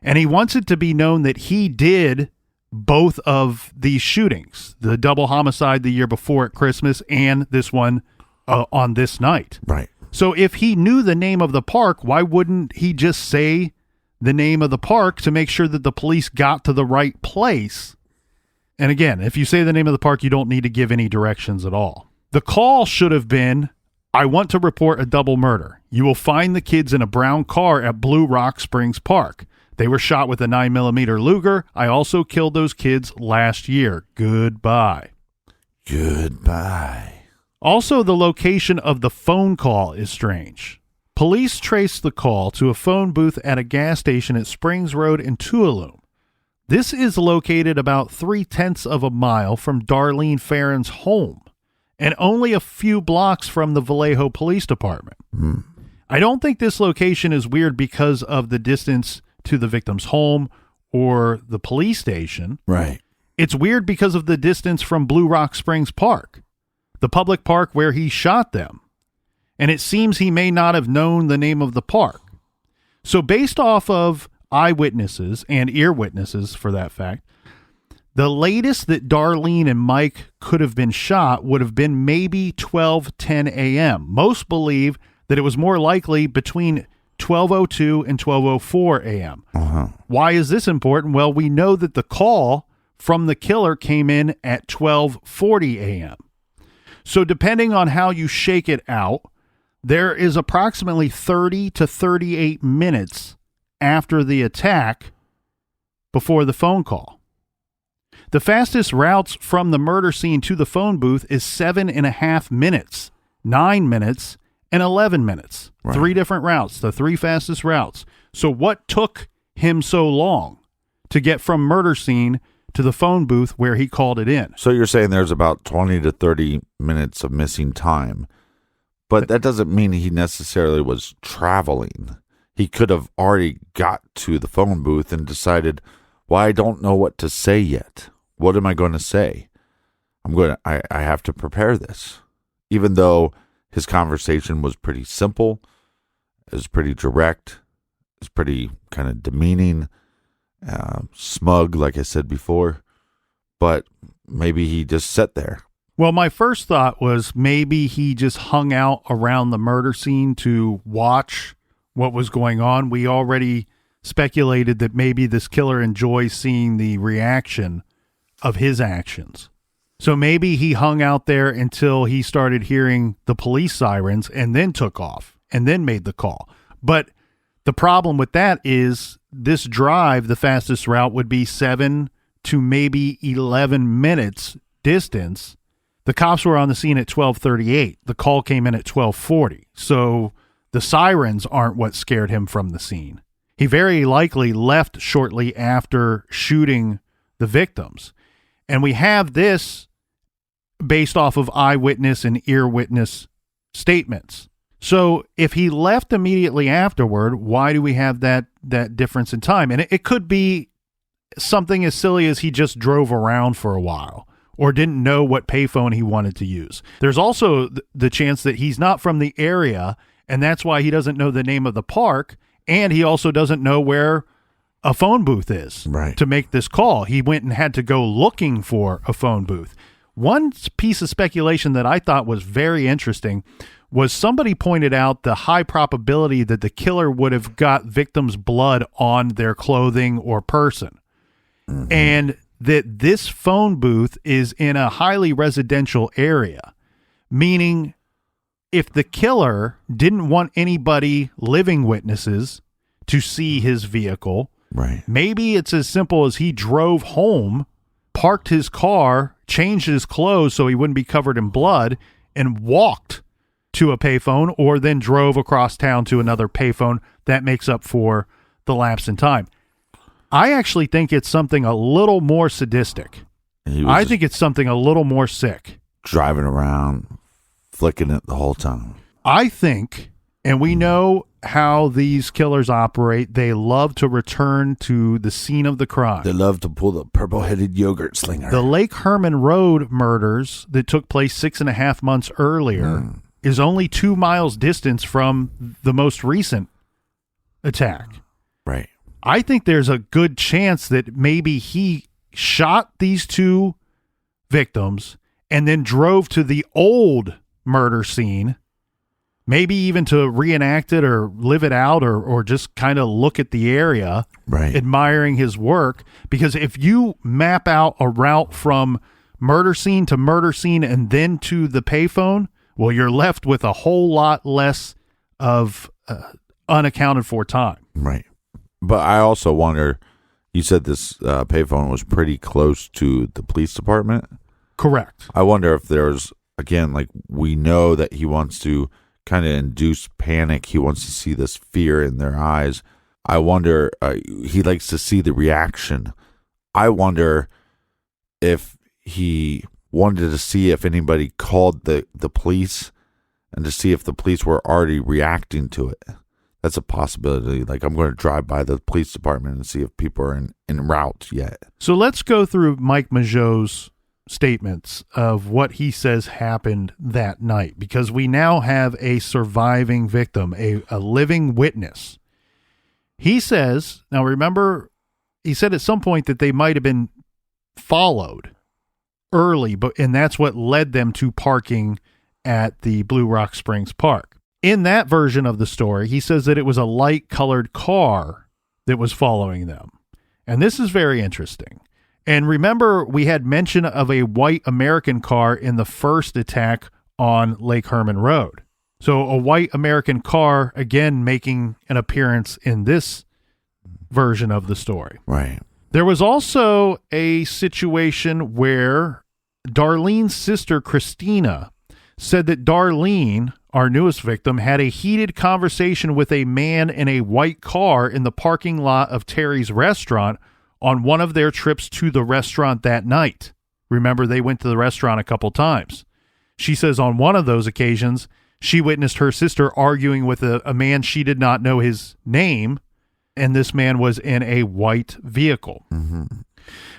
and he wants it to be known that he did both of these shootings, the double homicide the year before at Christmas and this one on this night. Right. So if he knew the name of the park, why wouldn't he just say the name of the park to make sure that the police got to the right place? And again, if you say the name of the park, you don't need to give any directions at all. The call should have been, I want to report a double murder. You will find the kids in a brown car at Blue Rock Springs Park. They were shot with a 9mm Luger. I also killed those kids last year. Goodbye. Goodbye. Also, the location of the phone call is strange. Police traced the call to a phone booth at a gas station at Springs Road in Tuolumne. This is located about 0.3 of a mile from Darlene Farron's home and only a few blocks from the Vallejo Police Department. I don't think this location is weird because of the distance to the victim's home or the police station. Right. It's weird because of the distance from Blue Rock Springs Park, the public park where he shot them. And it seems he may not have known the name of the park. So based off of eyewitnesses and ear witnesses, for that fact, the latest that Darlene and Mike could have been shot would have been maybe 12:10 a.m. Most believe that it was more likely between 12:02 and 12:04 a.m. Why is this important? Well, we know that the call from the killer came in at 12:40 a.m. So depending on how you shake it out, there is approximately 30 to 38 minutes after the attack before the phone call. The fastest routes from the murder scene to the phone booth is 7.5 minutes, 9 minutes, and 11 minutes. Right. 3 different routes, the 3 fastest routes. So what took him so long to get from murder scene to the phone booth where he called it in? So you're saying there's about 20 to 30 minutes of missing time, but that doesn't mean he necessarily was traveling. He could have already got to the phone booth and decided, well, I don't know what to say yet. What am I going to say? I have to prepare this. Even though his conversation was pretty simple, it was pretty direct, it was pretty kind of demeaning, smug, like I said before, but maybe he just sat there. Well, my first thought was maybe he just hung out around the murder scene to watch what was going on. We already speculated that maybe this killer enjoys seeing the reaction of his actions. So maybe he hung out there until he started hearing the police sirens and then took off and then made the call. But the problem with that is this drive, the fastest route, would be 7 to maybe 11 minutes distance. The cops were on the scene at 12:38. The call came in at 12:40. So the sirens aren't what scared him from the scene. He very likely left shortly after shooting the victims. And we have this based off of eyewitness and ear witness statements. So if he left immediately afterward, why do we have that difference in time? And it could be something as silly as he just drove around for a while or didn't know what payphone he wanted to use. There's also the chance that he's not from the area, and that's why he doesn't know the name of the park, and he also doesn't know where a phone booth is to make this call. He went and had to go looking for a phone booth. One piece of speculation that I thought was very interesting was somebody pointed out the high probability that the killer would have got victims' blood on their clothing or person. Mm-hmm. And that this phone booth is in a highly residential area, meaning if the killer didn't want anybody, living witnesses, to see his vehicle, maybe it's as simple as he drove home, parked his car, changed his clothes so he wouldn't be covered in blood, and walked to a payphone, or then drove across town to another payphone. That makes up for the lapse in time. I actually think it's something a little more sadistic. I think it's something a little more sick. Driving around, flicking it the whole time. I think, and we know how these killers operate, they love to return to the scene of the crime. They love to pull the purple-headed yogurt slinger. The Lake Herman Road murders that took place 6.5 months earlier is only 2 miles distance from the most recent attack. Right. I think there's a good chance that maybe he shot these two victims and then drove to the old murder scene, maybe even to reenact it or live it out or just kind of look at the area, admiring his work. Because if you map out a route from murder scene to murder scene and then to the payphone, well, you're left with a whole lot less of unaccounted for time. Right. But I also wonder, you said this payphone was pretty close to the police department? Correct. I wonder if there's, again, like we know that he wants to kind of induce panic. He wants to see this fear in their eyes. I wonder, he likes to see the reaction. I wonder if he wanted to see if anybody called the police and to see if the police were already reacting to it. That's a possibility. Like, I'm going to drive by the police department and see if people are en route yet. So let's go through Mike Mageau's statements of what he says happened that night, because we now have a surviving victim, a living witness. He says, now remember, he said at some point that they might have been followed early, and that's what led them to parking at the Blue Rock Springs Park. In that version of the story, he says that it was a light-colored car that was following them. And this is very interesting. And remember, we had mention of a white American car in the first attack on Lake Herman Road. So a white American car, again, making an appearance in this version of the story. Right. There was also a situation where Darlene's sister, Christina, said that Darlene, our newest victim, had a heated conversation with a man in a white car in the parking lot of Terry's restaurant on one of their trips to the restaurant that night. Remember, they went to the restaurant a couple times. She says on one of those occasions, she witnessed her sister arguing with a man she did not know his name, and this man was in a white vehicle. Mm-hmm.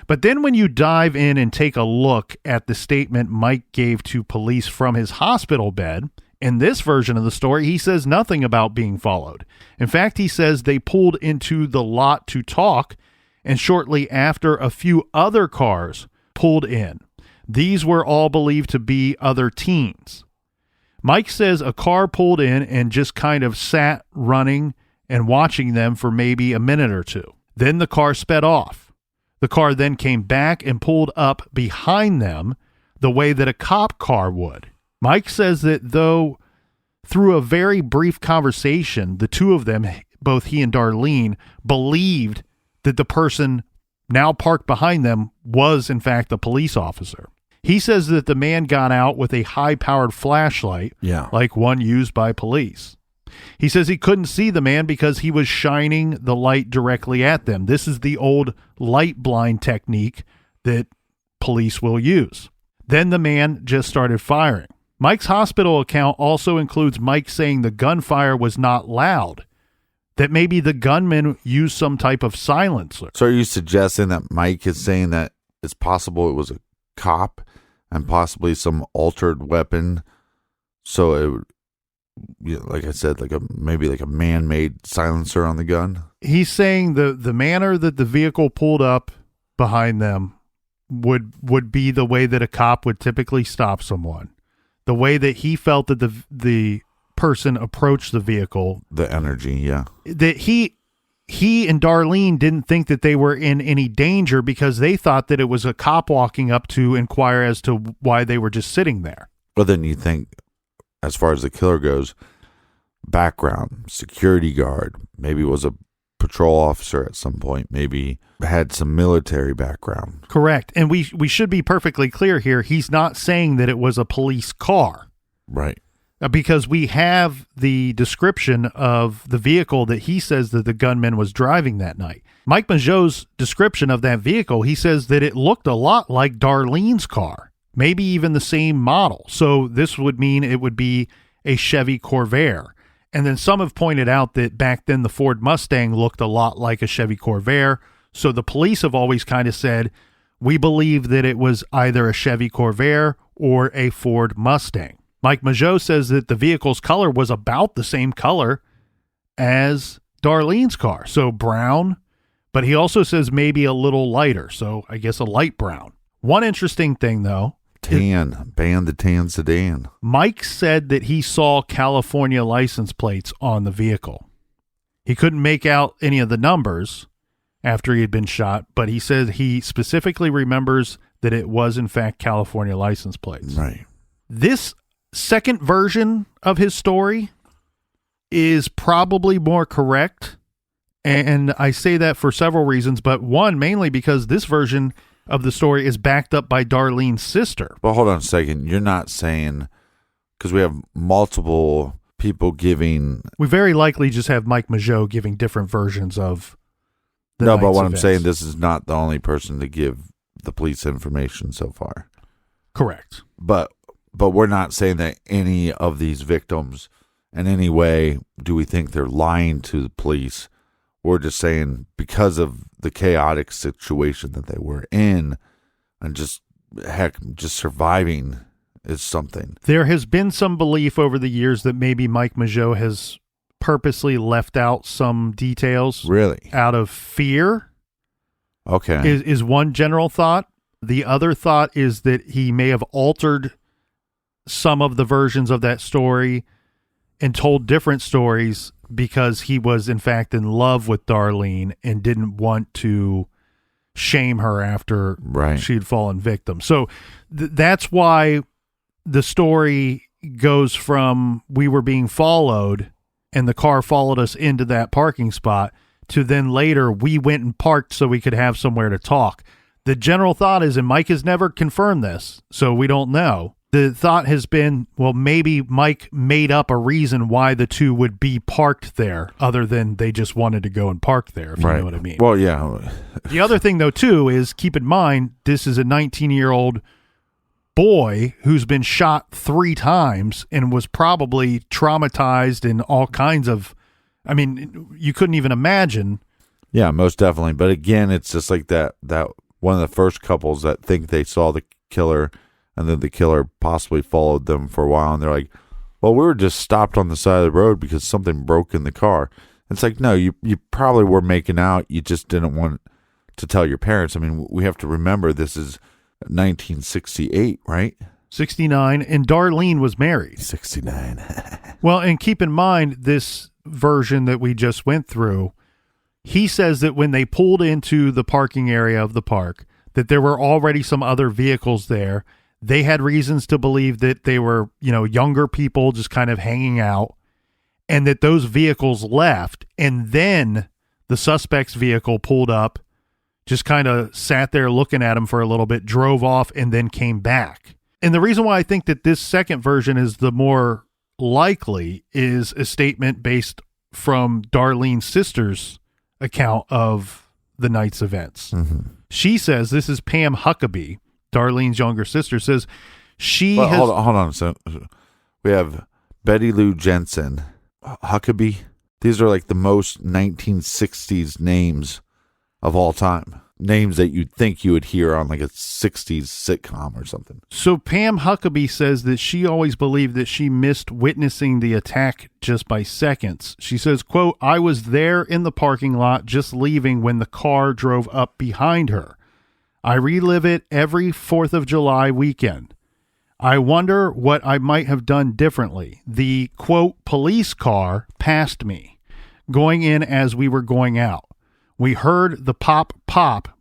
But then when you dive in and take a look at the statement Mike gave to police from his hospital bed, in this version of the story, he says nothing about being followed. In fact, he says they pulled into the lot to talk, and shortly after, a few other cars pulled in. These were all believed to be other teens. Mike says a car pulled in and just kind of sat running and watching them for maybe a minute or two. Then the car sped off. The car then came back and pulled up behind them the way that a cop car would. Mike says that though through a very brief conversation, the two of them, both he and Darlene, believed that the person now parked behind them was in fact a police officer. He says that the man got out with a high-powered flashlight, like one used by police. He says he couldn't see the man because he was shining the light directly at them. This is the old light blind technique that police will use. Then the man just started firing. Mike's hospital account also includes Mike saying the gunfire was not loud, that maybe the gunman used some type of silencer. So are you suggesting that Mike is saying that it's possible it was a cop and possibly some altered weapon? So it would, like I said, maybe a man-made silencer on the gun? He's saying the manner that the vehicle pulled up behind them would be the way that a cop would typically stop someone. The way that he felt that the person approached the vehicle. The energy, yeah. That he and Darlene didn't think that they were in any danger because they thought that it was a cop walking up to inquire as to why they were just sitting there. But then you think, as far as the killer goes, background, security guard, maybe was a patrol officer at some point, maybe had some military background. Correct. And we should be perfectly clear here. He's not saying that it was a police car. Right. Because we have the description of the vehicle that he says that the gunman was driving that night. Mike Mageau's description of that vehicle, he says that it looked a lot like Darlene's car, maybe even the same model. So this would mean it would be a Chevy Corvair. And then some have pointed out that back then the Ford Mustang looked a lot like a Chevy Corvair. So the police have always kind of said, we believe that it was either a Chevy Corvair or a Ford Mustang. Mike Mageau says that the vehicle's color was about the same color as Darlene's car. So brown, but he also says maybe a little lighter. So I guess a light brown. One interesting thing though. Tan, ban the tan sedan. Mike said that he saw California license plates on the vehicle. He couldn't make out any of the numbers after he had been shot, but he said he specifically remembers that it was in fact California license plates. Right. This second version of his story is probably more correct, and I say that for several reasons, but one, mainly because this version of the story is backed up by Darlene's sister. Well, hold on a second. You're not saying, because we have multiple people giving... We very likely just have Mike Mageau giving different versions of the No, but what events. I'm saying, this is not the only person to give the police information so far. Correct. But we're not saying that any of these victims in any way do we think they're lying to the police. We're just saying because of the chaotic situation that they were in and just surviving is something. There has been some belief over the years that maybe Mike Mageau has purposely left out some details. Really? Out of fear. Okay. Is one general thought. The other thought is that he may have altered some of the versions of that story and told different stories because he was in fact in love with Darlene and didn't want to shame her after she'd fallen victim. So that's why the story goes from we were being followed and the car followed us into that parking spot to then later we went and parked so we could have somewhere to talk. The general thought is, and Mike has never confirmed this, so we don't know, the thought has been, well, maybe Mike made up a reason why the two would be parked there other than they just wanted to go and park there, if you know what I mean. Well, yeah. The other thing, though, too, is keep in mind, this is a 19-year-old boy who's been shot 3 times and was probably traumatized and all kinds of, I mean, you couldn't even imagine. Yeah, most definitely. But again, it's just like that one of the first couples that think they saw the killer and then the killer possibly followed them for a while, and they're like, well, we were just stopped on the side of the road because something broke in the car. It's like, no, you probably were making out. You just didn't want to tell your parents. I mean, we have to remember this is 1968, right? 69, and Darlene was married. 69. Well, and keep in mind, this version that we just went through, he says that when they pulled into the parking area of the park, that there were already some other vehicles there. They had reasons to believe that they were, younger people just kind of hanging out, and that those vehicles left. And then the suspect's vehicle pulled up, just kind of sat there looking at him for a little bit, drove off, and then came back. And the reason why I think that this second version is the more likely is a statement based from Darlene's sister's account of the night's events. Mm-hmm. She says, this is Pam Huckabee, Darlene's younger sister, says Hold on. So we have Betty Lou Jensen, Huckabee. These are like the most 1960s names of all time. Names that you'd think you would hear on like a 60s sitcom or something. So Pam Huckabee says that she always believed that she missed witnessing the attack just by seconds. She says, quote, I was there in the parking lot just leaving when the car drove up behind her. I relive it every 4th of July weekend. I wonder what I might have done differently. The, quote, police car passed me, going in as we were going out. We heard the pop,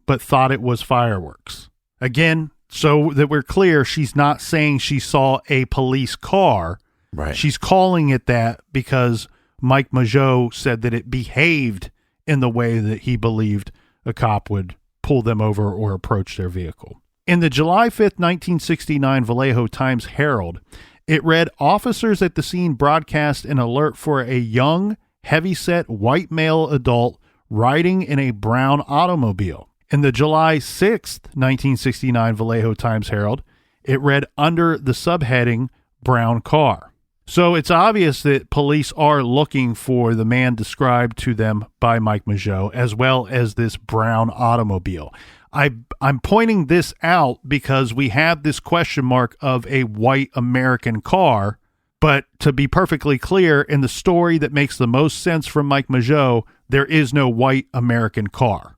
but thought it was fireworks. Again, so that we're clear, she's not saying she saw a police car. Right. She's calling it that because Mike Mageau said that it behaved in the way that he believed a cop would pull them over or approach their vehicle. In the July 5th, 1969 Vallejo Times-Herald, it read, officers at the scene broadcast an alert for a young, heavyset white male adult riding in a brown automobile. In the July 6th, 1969 Vallejo Times-Herald, it read under the subheading, brown car. So it's obvious that police are looking for the man described to them by Mike Mageau, as well as this brown automobile. I'm pointing this out because we have this question mark of a white American car, but to be perfectly clear, in the story that makes the most sense from Mike Mageau, there is no white American car.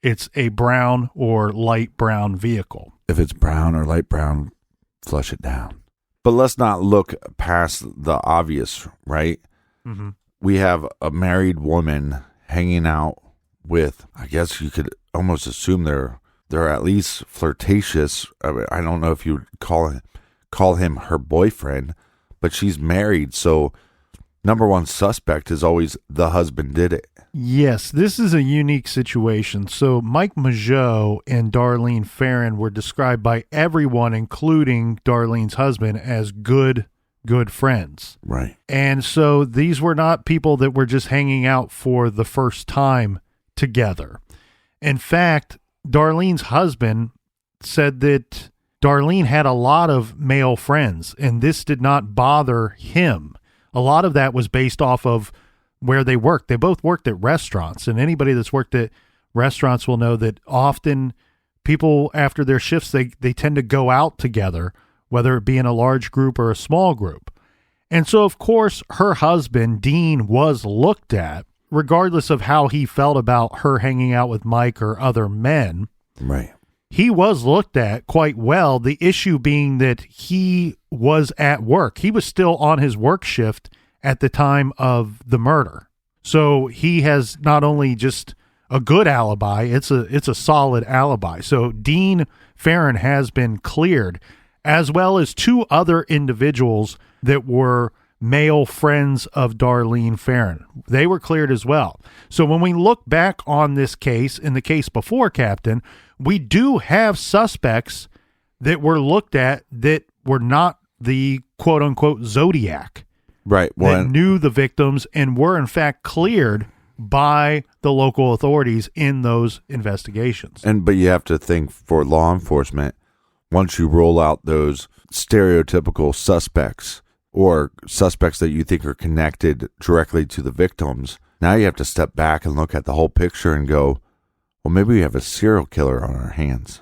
It's a brown or light brown vehicle. If it's brown or light brown, flush it down. But let's not look past the obvious, right? Mm-hmm. We have a married woman hanging out with, I guess you could almost assume they're at least flirtatious. I don't know if you would call him her boyfriend, but she's married. So number one suspect is always the husband did it. Yes, this is a unique situation. So Mike Mageau and Darlene Ferrin were described by everyone, including Darlene's husband, as good friends. Right. And so these were not people that were just hanging out for the first time together. In fact, Darlene's husband said that Darlene had a lot of male friends, and this did not bother him. A lot of that was based off of where they worked. They both worked at restaurants, and anybody that's worked at restaurants will know that often people, after their shifts, they tend to go out together, whether it be in a large group or a small group. And so, of course, her husband, Dean, was looked at, regardless of how he felt about her hanging out with Mike or other men. Right. He was looked at quite well, the issue being that he was at work. He was still on his work shift at the time of the murder. So he has not only just a good alibi, it's a solid alibi. So Dean Ferrin has been cleared, as well as two other individuals that were male friends of Darlene Ferrin. They were cleared as well. So when we look back on this case, in the case before, Captain, we do have suspects that were looked at that were not the quote-unquote Zodiac. Right. That knew the victims and were, in fact, cleared by the local authorities in those investigations. But you have to think, for law enforcement, once you roll out those stereotypical suspects or suspects that you think are connected directly to the victims, now you have to step back and look at the whole picture and go, well, maybe we have a serial killer on our hands.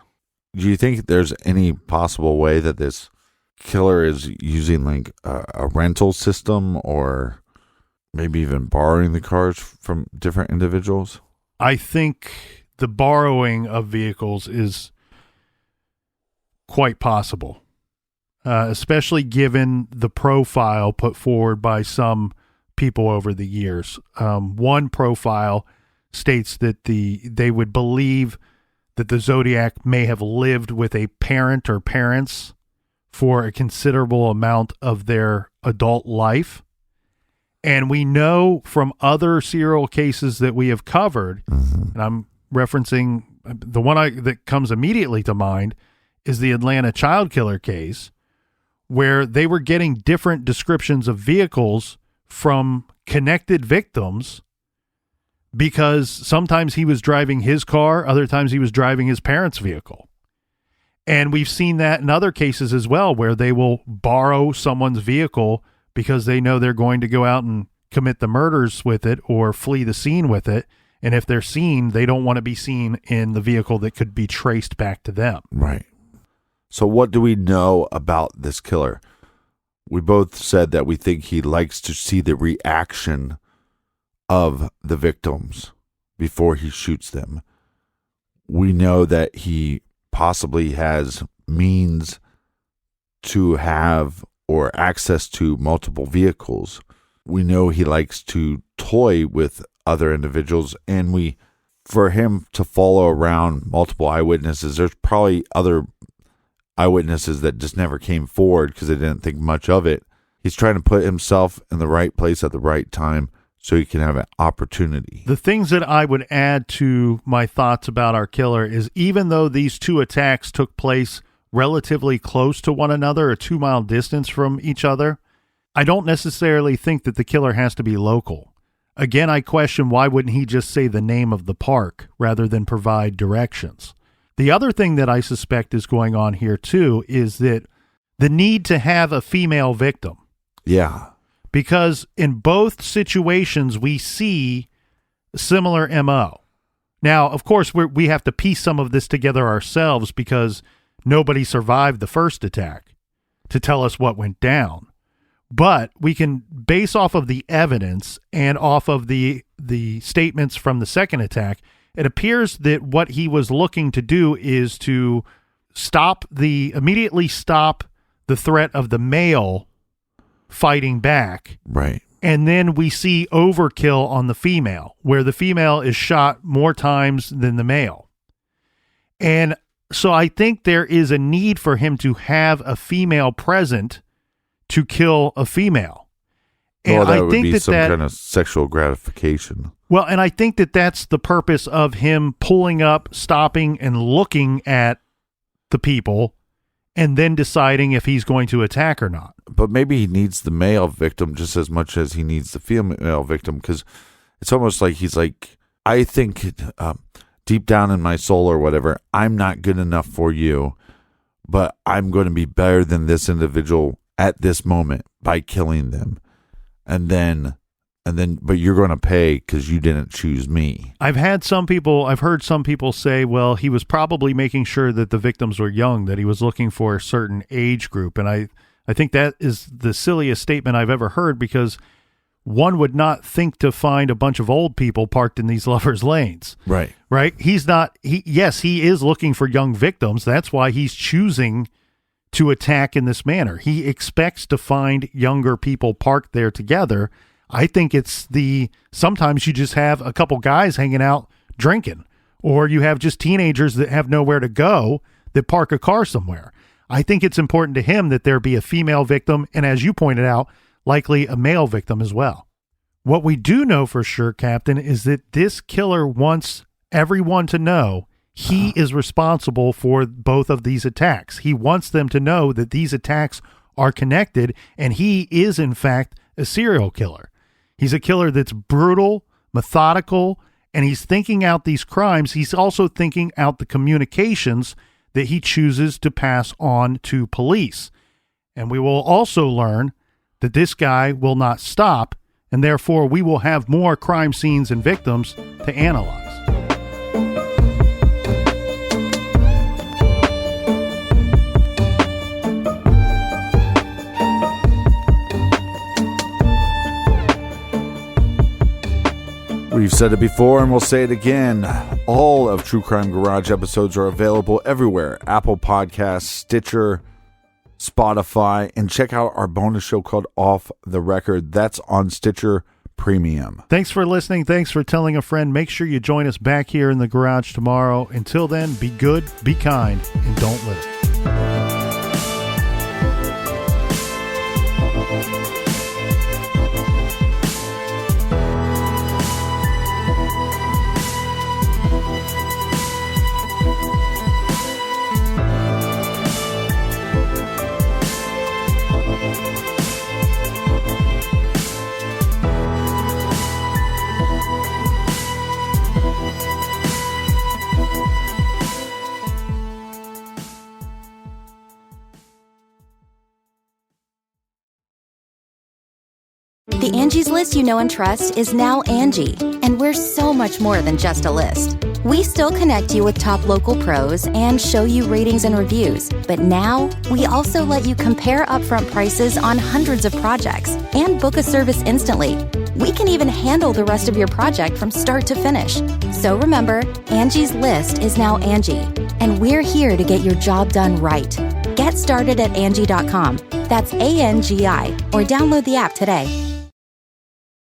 Do you think there's any possible way that this killer is using like a rental system or maybe even borrowing the cars from different individuals? I think the borrowing of vehicles is quite possible, especially given the profile put forward by some people over the years. One profile states that they would believe that the Zodiac may have lived with a parent or parents for a considerable amount of their adult life. And we know from other serial cases that we have covered, and I'm referencing the one that comes immediately to mind is the Atlanta child killer case, where they were getting different descriptions of vehicles from connected victims, because sometimes he was driving his car, other times he was driving his parents' vehicle. And we've seen that in other cases as well, where they will borrow someone's vehicle because they know they're going to go out and commit the murders with it or flee the scene with it. And if they're seen, they don't want to be seen in the vehicle that could be traced back to them. Right. So what do we know about this killer? We both said that we think he likes to see the reaction of the victims before he shoots them. We know that he possibly has means to have or access to multiple vehicles. We know he likes to toy with other individuals, and for him to follow around multiple eyewitnesses, there's probably other eyewitnesses that just never came forward because they didn't think much of it. He's trying to put himself in the right place at the right time so he can have an opportunity. The things that I would add to my thoughts about our killer is, even though these two attacks took place relatively close to one another, a 2-mile distance from each other, I don't necessarily think that the killer has to be local. Again, I question, why wouldn't he just say the name of the park rather than provide directions? The other thing that I suspect is going on here too is that the need to have a female victim. Yeah. Because in both situations, we see similar MO. Now, of course, we have to piece some of this together ourselves because nobody survived the first attack to tell us what went down. But we can base off of the evidence and off of the statements from the second attack. It appears that what he was looking to do is to immediately stop the threat of the male fighting back. Right. And then we see overkill on the female, where the female is shot more times than the male. And so I think there is a need for him to have a female present to kill a female. And well, that I would think be that some kind of sexual gratification. Well, and I think that that's the purpose of him pulling up, stopping, and looking at the people, and then deciding if he's going to attack or not. But maybe he needs the male victim just as much as he needs the female victim, because it's almost like he's like, I think deep down in my soul or whatever, I'm not good enough for you, but I'm going to be better than this individual at this moment by killing them. And then, but you're going to pay because you didn't choose me. I've heard some people say, well, he was probably making sure that the victims were young, that he was looking for a certain age group. And I think that is the silliest statement I've ever heard, because one would not think to find a bunch of old people parked in these lovers' lanes. Right. Right. Yes, he is looking for young victims. That's why he's choosing to attack in this manner. He expects to find younger people parked there together. I think it's sometimes you just have a couple guys hanging out drinking, or you have just teenagers that have nowhere to go that park a car somewhere. I think it's important to him that there be a female victim, and as you pointed out, likely a male victim as well. What we do know for sure, Captain, is that this killer wants everyone to know he is responsible for both of these attacks. He wants them to know that these attacks are connected, and he is, in fact, a serial killer. He's a killer that's brutal, methodical, and he's thinking out these crimes. He's also thinking out the communications that he chooses to pass on to police. And we will also learn that this guy will not stop, and therefore we will have more crime scenes and victims to analyze. We've said it before and we'll say it again. All of True Crime Garage episodes are available everywhere. Apple Podcasts, Stitcher, Spotify, and check out our bonus show called Off the Record. That's on Stitcher Premium. Thanks for listening. Thanks for telling a friend. Make sure you join us back here in the garage tomorrow. Until then, be good, be kind, and don't litter. The Angie's List you know and trust is now Angie, and we're so much more than just a list. We still connect you with top local pros and show you ratings and reviews, but now we also let you compare upfront prices on hundreds of projects and book a service instantly. We can even handle the rest of your project from start to finish. So remember, Angie's List is now Angie, and we're here to get your job done right. Get started at Angie.com. That's ANGI, or download the app today.